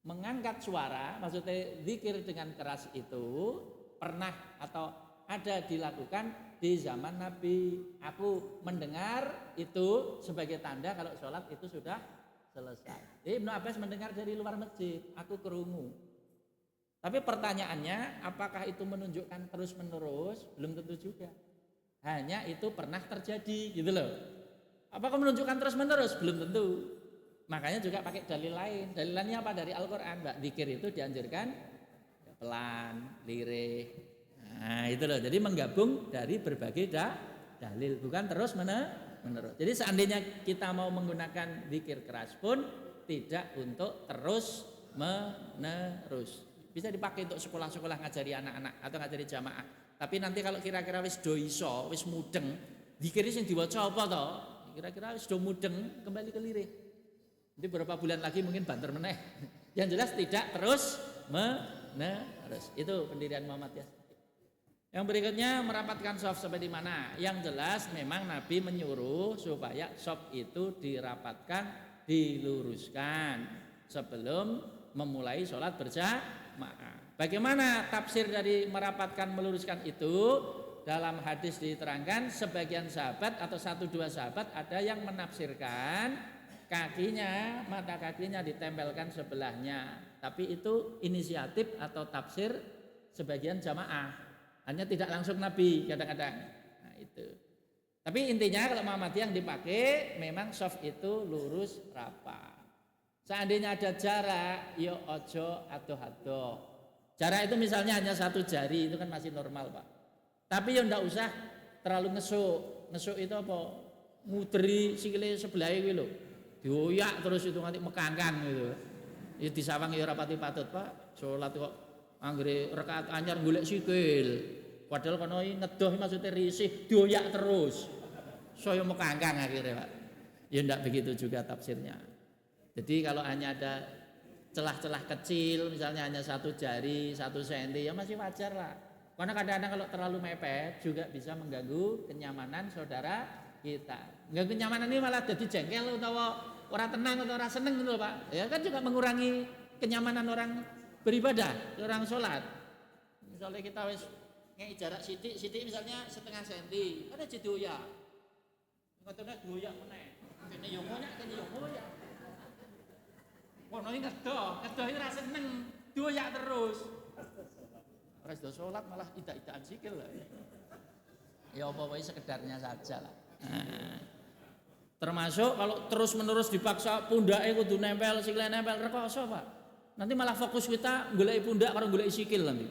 S1: mengangkat suara, maksudnya zikir dengan keras itu pernah atau ada dilakukan di zaman Nabi. Aku mendengar itu sebagai tanda kalau sholat itu sudah selesai. Jadi Ibnu Abbas mendengar dari luar masjid, aku kerungu. Tapi pertanyaannya, apakah itu menunjukkan terus menerus? Belum tentu juga. Hanya itu pernah terjadi, gitu loh. Apakah menunjukkan terus menerus? Belum tentu. Makanya juga pakai dalil lain. Dalilannya apa? Dari Al-Quran, Mbak. Zikir itu dianjurkan pelan, lirik. Nah itu loh. Jadi menggabung dari berbagai dalil, bukan terus menerus. Jadi seandainya kita mau menggunakan zikir keras pun tidak untuk terus menerus. Bisa dipakai untuk sekolah-sekolah ngajari anak-anak atau ngajari jamaah. Tapi nanti kalau kira-kira wis do iso, wis mudeng, zikir sing diwaca apa to? Kira-kira wis do mudeng, kembali ke lirih. Nanti beberapa bulan lagi mungkin banter meneh. Yang jelas tidak terus menerus. Itu pendirian Muhammadiyah. Yang berikutnya merapatkan shaf sampai di mana? Yang jelas memang Nabi menyuruh supaya shaf itu dirapatkan, diluruskan sebelum memulai sholat berjamaah. Bagaimana tafsir dari merapatkan meluruskan itu? Dalam hadis diterangkan sebagian sahabat atau 1-2 sahabat ada yang menafsirkan kakinya, mata kakinya ditempelkan sebelahnya. Tapi itu inisiatif atau tafsir sebagian jamaah. Hanya tidak langsung Nabi kadang-kadang. Nah itu. Tapi intinya kalau Muhammadiyah yang dipakai memang shaf itu lurus rapat. Seandainya ada jarak, yo ojo adoh-adoh. Jarak itu misalnya hanya 1 jari itu kan masih normal Pak. Tapi ya ndak usah terlalu ngesuk. Ngesuk itu apa? Nguderi sikile sebelah iki lho. Dioyak terus itu nanti mekangkang gitu. Ya disawang ya ora pati patut Pak. Salat kok anggere rakaat anyar golek sikil. Padahal kono ngedoh maksudnya risih, dioyak terus. Saya mau kangkang akhirnya Pak. Ya enggak begitu juga tafsirnya. Jadi kalau hanya ada celah-celah kecil, misalnya hanya 1 jari, 1 senti, ya masih wajar lah. Karena kadang-kadang kalau terlalu mepet juga bisa mengganggu kenyamanan saudara kita. Mengganggu kenyamanan ini malah jadi jengkel atau orang tenang atau orang seneng gitu Pak. Ya kan juga mengurangi kenyamanan orang beribadah, orang sholat. Misalnya kita wis ngei jarak sidik misalnya 0,5 senti, ada jadi doyak. Ngatone doyak meneh. Kene yo ngoyak, kene yo ngoyak. Kono iki ngedoh iki ra seneng, doyak terus. Ora do salat malah idak-idakan sikil lah. Ya apa wae sekedarnya saja lah. Nah, termasuk kalau terus-menerus dipaksa pundake kudu nempel, sikile nempel rekoso, Pak. Nanti malah fokus kita golek pundak karo golek sikil nanti.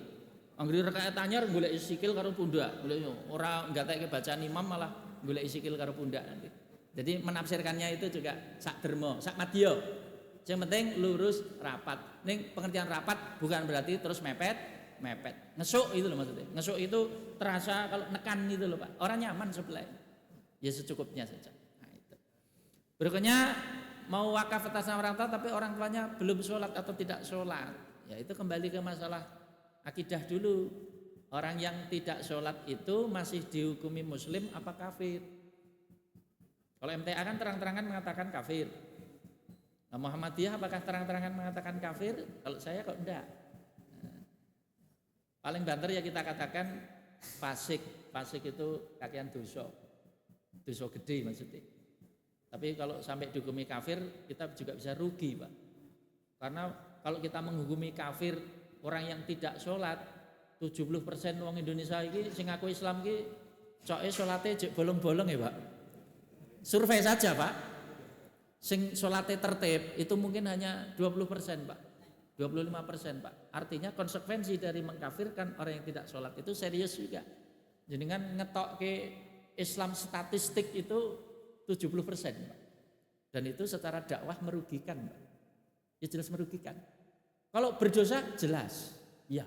S1: Anggere rakaat anyar golek sikil karo pundak, golek ora nggatekke bacaan imam malah golek sikil karo pundak nanti. Jadi menafsirkannya itu juga sak derma, sak madya. Yang penting lurus rapat. Ning pengertian rapat bukan berarti terus mepet. Ngesuk itu loh maksudnya. Ngesuk itu terasa kalau nekan itu loh Pak. Orang nyaman sebelah. Ya secukupnya saja. Nah itu. Berikutnya mau wakaf atas nama orang tua tapi orang tuanya belum sholat atau tidak sholat. Ya itu kembali ke masalah akidah dulu. Orang yang tidak sholat itu masih dihukumi muslim apa kafir? Kalau MTA kan terang-terangan mengatakan kafir. Nah, Muhammadiyah apakah terang-terangan mengatakan kafir? Kalau saya kok enggak. Nah, paling banter ya kita katakan fasik. Fasik itu kakean dosa. Dosa gede maksudnya. Tapi kalau sampai dihukumi kafir kita juga bisa rugi Pak. Karena kalau kita menghukumi kafir orang yang tidak sholat 70% wong Indonesia ini sing ngaku Islam ki coke salate jek bolong-bolong ya Pak. Survei saja Pak. Sing salate tertib itu mungkin hanya 20% Pak. 25% Pak. Artinya konsekuensi dari mengkafirkan orang yang tidak sholat itu serius juga. Jadi kan ngetokke Islam statistik itu 70% Pak. Dan itu secara dakwah merugikan Pak. Ya jelas merugikan. Kalau berdosa jelas, ya.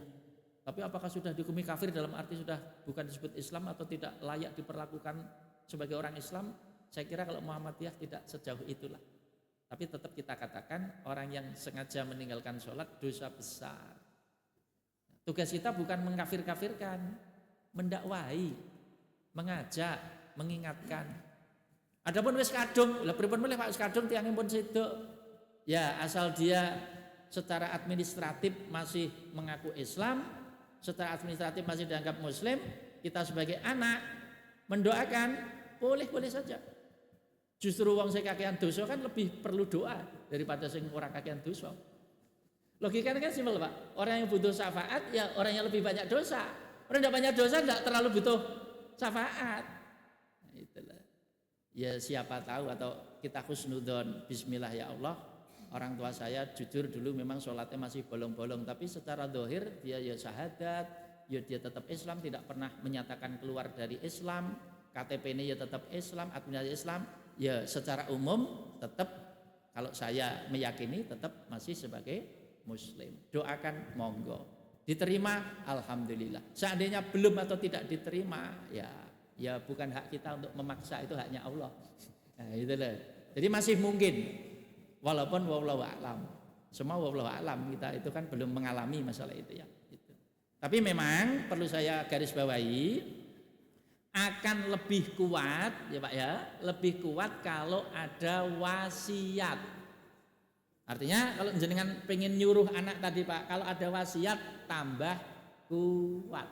S1: Tapi apakah sudah dihukumi kafir dalam arti sudah bukan disebut Islam atau tidak layak diperlakukan sebagai orang Islam? Saya kira kalau Muhammadiyah tidak sejauh itulah. Tapi tetap kita katakan orang yang sengaja meninggalkan sholat dosa besar. Tugas kita bukan mengkafir-kafirkan, mendakwahi, mengajak, mengingatkan. Adapun wis kadung, lha pripun meneh Pak wis kadung tiyangé pun sedok. Ya asal dia secara administratif masih mengaku Islam, secara administratif masih dianggap muslim, kita sebagai anak mendoakan boleh-boleh saja. Justru wong sing kakean dosa kan lebih perlu doa daripada sing ora kakean dosa. Logikanya kan simpel Pak. Orang yang butuh syafaat ya orang yang lebih banyak dosa. Orang yang banyak dosa enggak terlalu butuh syafaat. Nah, itulah. Ya siapa tahu atau kita husnudzon bismillah ya Allah. Orang tua saya jujur dulu memang sholatnya masih bolong-bolong tapi secara zahir dia ya syahadat, ya dia tetap Islam, tidak pernah menyatakan keluar dari Islam. KTP ini ya tetap Islam, administrasi Islam, ya secara umum tetap kalau saya meyakini tetap masih sebagai Muslim. Doakan monggo. Diterima alhamdulillah. Seandainya belum atau tidak diterima ya bukan hak kita untuk memaksa, itu haknya Allah. Nah, itulah. Jadi masih mungkin walaupun wallahu a'lam. Semua wallahu a'lam, kita itu kan belum mengalami masalah itu ya. Gitu. Tapi memang perlu saya garis bawahi, akan lebih kuat ya Pak ya, lebih kuat kalau ada wasiat. Artinya kalau jenengan pengen nyuruh anak tadi Pak, kalau ada wasiat tambah kuat.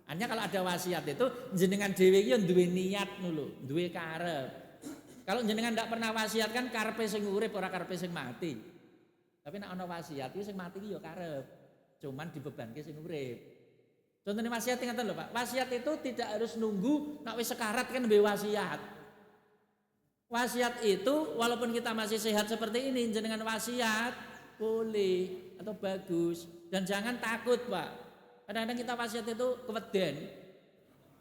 S1: Hanya kalau ada wasiat itu jenengan dhewe iki duwe niat lho, duwe karep. Kalau jenengan ndak pernah wasiat kan karepe sing urip ora karepe sing mati. Tapi nek ana wasiat iki sing mati iki ya karep. Cuman dibebanke sing urip. Contohnya wasiat ingatan lho Pak. Wasiat itu tidak harus nunggu nak wis sekarat kan duwe wasiat. Wasiat itu walaupun kita masih sehat seperti ini, jenengan wasiat boleh atau bagus, dan jangan takut Pak. Kadang-kadang kita wasiat itu keweden.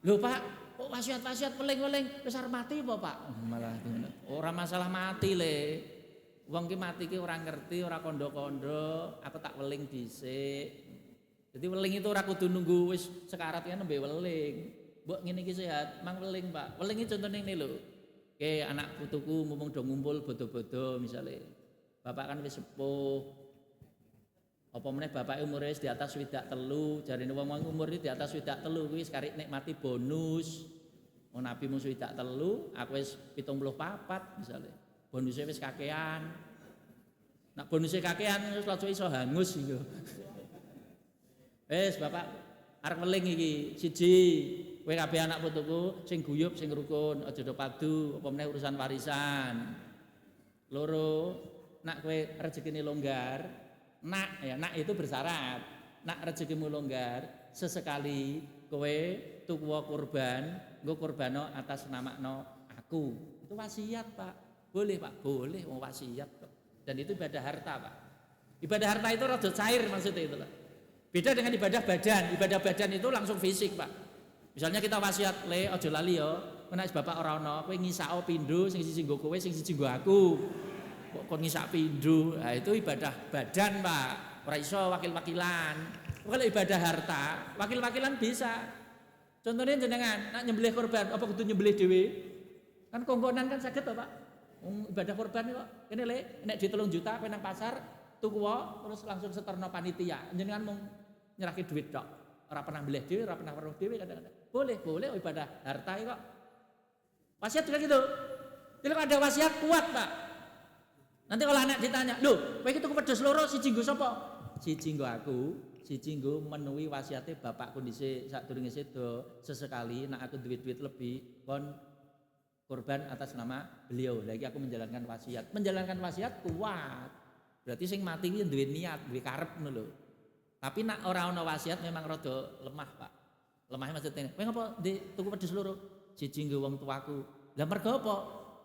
S1: Lho Pak, kok wasiat-wasiat peling-peling wis arep mati apa Pak? Malah ora masalah mati le. Wong ki mati ki ora ngerti, ora kondo-kondo, aku tak weling dhisik. Jadi weling itu ora kudu nunggu wis sekarat kan nembe weling. Mbok ngene iki sehat, mang weling Pak. Weling iki contone ngene lho. Ke anak putuku mumpung do ngumpul bodo-bodo misale. Bapak kan wis sepuh. Apa meneh bapake umure wis di atas 63, jarine wong-wong umur di atas 63 kuwi wis karek nikmati bonus. Wong Nabi mung 63, aku wis 74 misale. Bonusnya wis kakean. Nak bonusnya kakean wis langsung iso hangus iki. Wes Bapak arep weling iki siji, kowe kabeh anak putuku sing guyub sing rukun, aja do padu apa meneh urusan warisan. Loro, nak kowe rezekine longgar, nak itu bersyarat. Nak rezekimu longgar, sesekali kowe tuku kurban, nggo kurbano atas namakno aku. Itu wasiat Pak. Boleh Pak, boleh wong wasiat kok. Dan itu ibadah harta Pak. Ibadah harta itu rada cair maksudnya itu Pak. Beda dengan ibadah badan itu langsung fisik Pak. Misalnya kita wasiat le aja lali ya, menak bapak ora ana, kowe ngisako pindho sing siji nggo kowe sing siji nggo aku. Kok kon ngisak pindho. Nah itu ibadah badan Pak. Ora iso wakil-wakilan. Kalau ibadah harta, wakil-wakilan bisa. Contohnya jenengan nak nyembelih korban, apa kudu nyembelih dhewe? Kan kongkonan kan saged to Pak. Ibadah korban kok kene le nek di 3 juta kowe nang pasar tuku terus langsung seterno panitia. Jenengan mung nyerahke duit tok. Ora pernah beli dhewe, ora pernah weruh dhewe kadang-kadang. Boleh ibadah harta kok. Wasiat juga gitu. Jadi kalau ada wasiat kuat, Pak. Nanti kalau anak ditanya, "Lho, kowe iki tuku wedhus loro siji nggo sapa?" Siji nggo aku, siji nggo menuhi wasiate bapakku dhisik sadurunge sedo. Sesekali nek aku duit-duit lebih kon korban atas nama beliau. Lagi aku menjalankan wasiat. Menjalankan wasiat kuat. Berarti sing mati iki duwe niat, duwe karep ngono lho. Tapi nak ora ana wasiat memang rada lemah, Pak. Lemahnya maksudnya, kowe ngapa ndek tuku wedhus loro? Siji nggo wong tuaku. Lah mergo apa?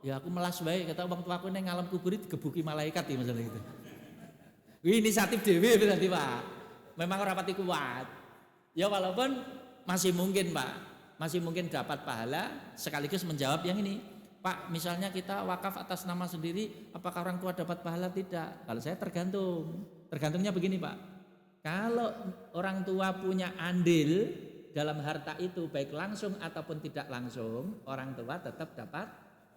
S1: Ya aku melas wae kata wong tuaku ning alam kubur digebuki malaikat iki masalah itu. Wih, inisiatif dhewe berarti, Pak. Memang ora pati kuat. Ya walaupun masih mungkin, Pak. Masih mungkin dapat pahala sekaligus menjawab yang ini. Pak, misalnya kita wakaf atas nama sendiri, apakah orang tua dapat pahala? Tidak. Kalau saya tergantung. Tergantungnya begini, Pak. Kalau orang tua punya andil dalam harta itu baik langsung ataupun tidak langsung, orang tua tetap dapat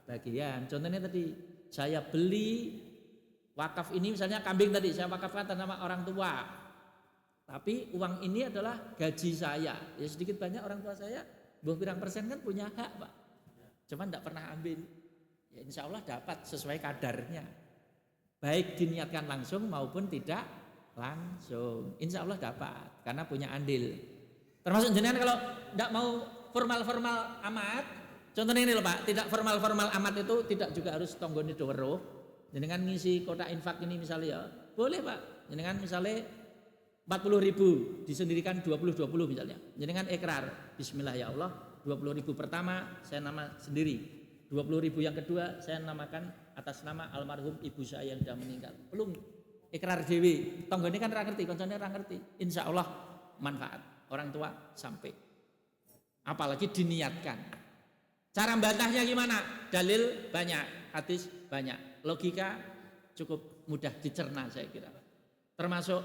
S1: bagian. Contohnya tadi saya beli wakaf ini misalnya kambing tadi saya wakafkan atas nama orang tua. Tapi uang ini adalah gaji saya. Ya sedikit banyak orang tua saya, berapa persen kan punya hak, Pak. Cuman tidak pernah ambil. Ya insya Allah dapat sesuai kadarnya. Baik diniatkan langsung maupun tidak langsung. Insya Allah dapat karena punya andil. Termasuk jenengan kalau tidak mau formal-formal amat, contohnya ini loh Pak, tidak formal-formal amat itu tidak juga harus tonggone do weruh. Jenengan ngisi kotak infak ini misalnya ya, boleh Pak. Jenengan misalnya 40.000 disendirikan 20-20 misalnya. Jenengan ikrar, bismillah ya Allah, 20.000 pertama saya nama sendiri. 20.000 yang kedua saya namakan atas nama almarhum ibu saya yang sudah meninggal. Belum ikrar dewi, tonggone kan ora ngerti, koncone ora ngerti. Insya Allah manfaat orang tua sampai. Apalagi diniatkan. Cara bantahnya gimana? Dalil banyak, hadis banyak, logika cukup mudah dicerna saya kira. Termasuk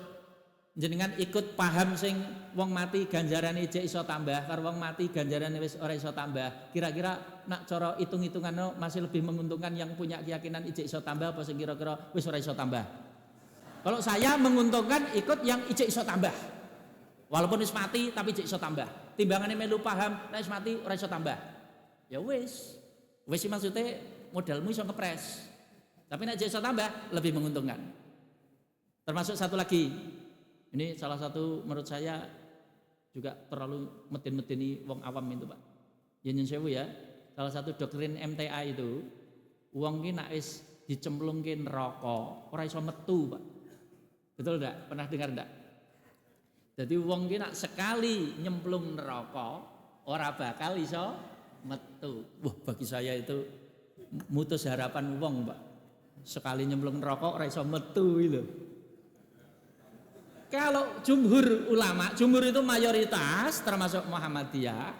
S1: jenengan ikut paham sing wong mati ganjaran ijek iso tambah karo wong mati ganjaran wis ora iso tambah. Kira-kira nak cara hitung-hitungan masih lebih menguntungkan yang punya keyakinan ijek iso tambah apa sing kira-kira wis ora iso tambah? Kalau saya menguntungkan ikut yang ijek iso tambah. Walaupun wis mati tapi ijek iso tambah. Timbangannya melu paham nek wis mati ora iso tambah. Ya wis. Wis maksudnya modalmu iso ngepres. Tapi nek ijek iso tambah lebih menguntungkan. Termasuk satu lagi. Ini salah satu menurut saya juga terlalu medeni wong awam itu Pak. Ya nyun sewu ya. Salah satu doktrin MTA itu wong ki nek wis dicemplungke neraka ora iso metu Pak. Betul enggak? Pernah dengar enggak? Jadi wong ki nek sekali nyemplung neraka ora bakal iso metu. Wah, bagi saya itu mutus harapan wong Pak. Sekali nyemplung neraka ora iso metu lho. Kalau jumhur ulama, jumhur itu mayoritas termasuk Muhammadiyah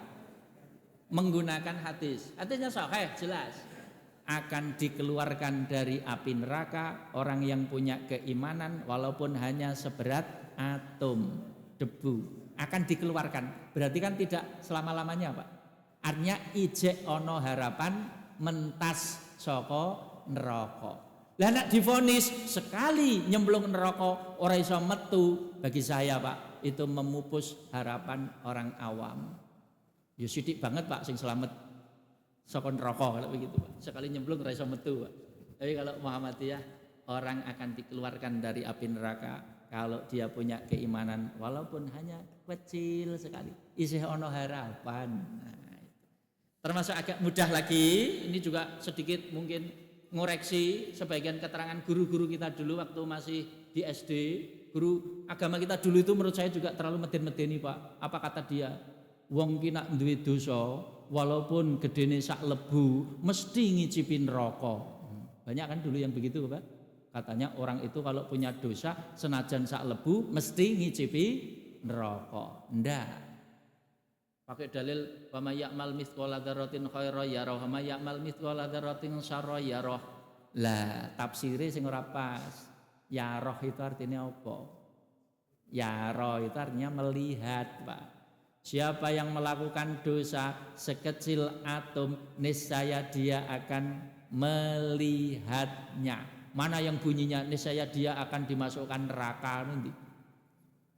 S1: menggunakan hadis. Hadisnya sahih jelas. Akan dikeluarkan dari api neraka orang yang punya keimanan walaupun hanya seberat atom debu. Akan dikeluarkan. Berarti kan tidak selama-lamanya Pak. Artinya ijek ono harapan mentas saka neraka. Lah nek divonis sekali nyemplung neraka ora iso metu, bagi saya Pak itu memupus harapan orang awam. Ya sithik banget Pak sing selamat saka neraka kalau begitu Pak. Sekali nyemplung ora iso metu Pak. Tapi kalau Muhammadiyah orang akan dikeluarkan dari api neraka kalau dia punya keimanan walaupun hanya kecil sekali. Isih ono harapan. Nah, termasuk agak mudah lagi, ini juga sedikit mungkin ngoreksi sebagian keterangan guru-guru kita dulu waktu masih di SD. Guru agama kita dulu itu menurut saya juga terlalu meden-medeni Pak. Apa kata dia? Wong ki nak duwe dosa walaupun gedene sak lebu mesti ngicipi neraka. Banyak kan dulu yang begitu Pak. Katanya orang itu kalau punya dosa senajan sak lebu mesti ngicipi neraka. Ndak. Pakai dalil wa may ya'mal mithqala dzarratin khairan yarah wa may ya'mal mithqala dzarratin syarran yarah. Lah, tafsire sing ora pas. Yarah itu artinya apa? Yarah itu artinya melihat, Pak. Siapa yang melakukan dosa sekecil atom, niscaya dia akan melihatnya. Mana yang bunyinya niscaya dia akan dimasukkan neraka nanti.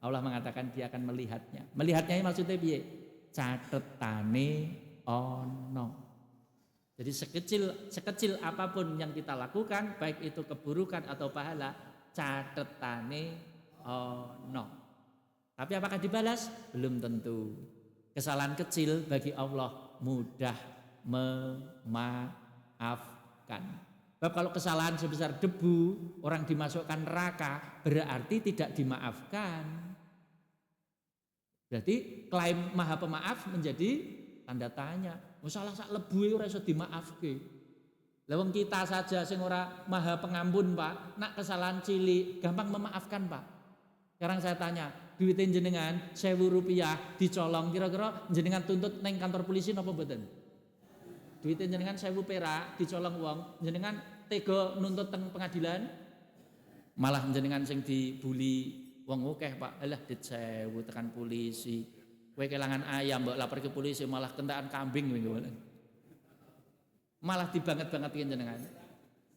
S1: Allah mengatakan dia akan melihatnya. Melihatnya ini maksudnya piye? Catetane ono. Jadi sekecil apapun yang kita lakukan, baik itu keburukan atau pahala, catetane ono. Tapi apakah dibalas? Belum tentu. Kesalahan kecil bagi Allah mudah memaafkan. Sebab kalau kesalahan sebesar debu, orang dimasukkan neraka, berarti tidak dimaafkan. Berarti klaim Maha Pemaaf menjadi tanda tanya. Salah sak lebu ora iso dimaafke. Lah wong kita saja sing ora Maha Pengampun, Pak, nak kesalahan cilik gampang memaafkan, Pak. Sekarang saya tanya, duitin jenengan 1.000 rupiah dicolong, kira-kira jenengan tuntut neng kantor polisi napa mboten? Duitin jenengan 1.000 perak dicolong wong, jenengan tega nuntut teng pengadilan? Malah jenengan sing dibuli wong akeh Pak, alah dit 1.000 tekan polisi. Kowe kelangan ayam mbok lapor ke polisi malah kentakan kambing ngono. Malah dibanget-bangetin jenengan.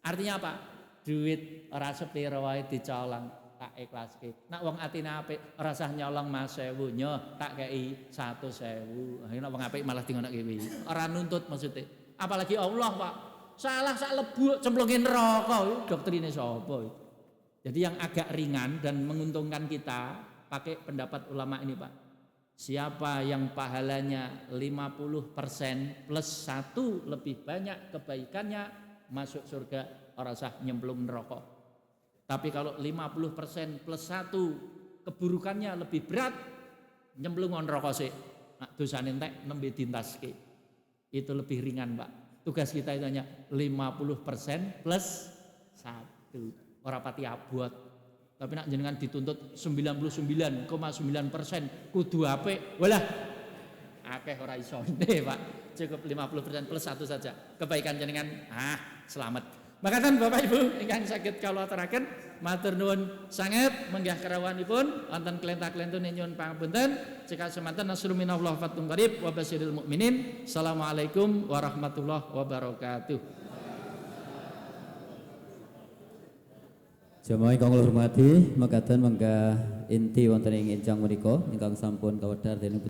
S1: Artinya apa? Duit ora sepiro wae dicolong tak ikhlaske. Nak wong atine apik ora usah nyolong Mas 1.000 nyo tak kei 100.000. Nek wong apik malah dingonake kuwi. Ora nuntut maksudnya. Apalagi Allah Pak. Salah sak lebu cemplungin neraka. Doktrine sapa? Jadi yang agak ringan dan menguntungkan kita pakai pendapat ulama ini Pak. Siapa yang pahalanya 50% plus 1 lebih banyak kebaikannya masuk surga, ora usah nyemplung neraka. Tapi kalau 50% plus 1 keburukannya lebih berat, nyemplung neraka sik. Nak dosane entek nembe dintaske. Itu lebih ringan Pak. Tugas kita itu hanya 50% plus 1. Ora pati abot. Tapi nak jenengan dituntut 99,9% kudu apik. Walah akeh ora iso. Nih, Pak. Cukup 50% plus 1 saja. Kebaikan jenengan selamat. Makaten Bapak Ibu ingkang saged kula aturaken matur nuwun sanget menggah kerawanipun wonten klenta-klentun nyuwun pangapunten cekak semanten nasrul minallah fatum qarib wa basyiril mukminin. Assalamualaikum warahmatullahi wabarakatuh.
S2: Jamaah ingkang kula hormati, mekaten menggah inti wonten ing enjang menika ingkang sampun kawedhar dening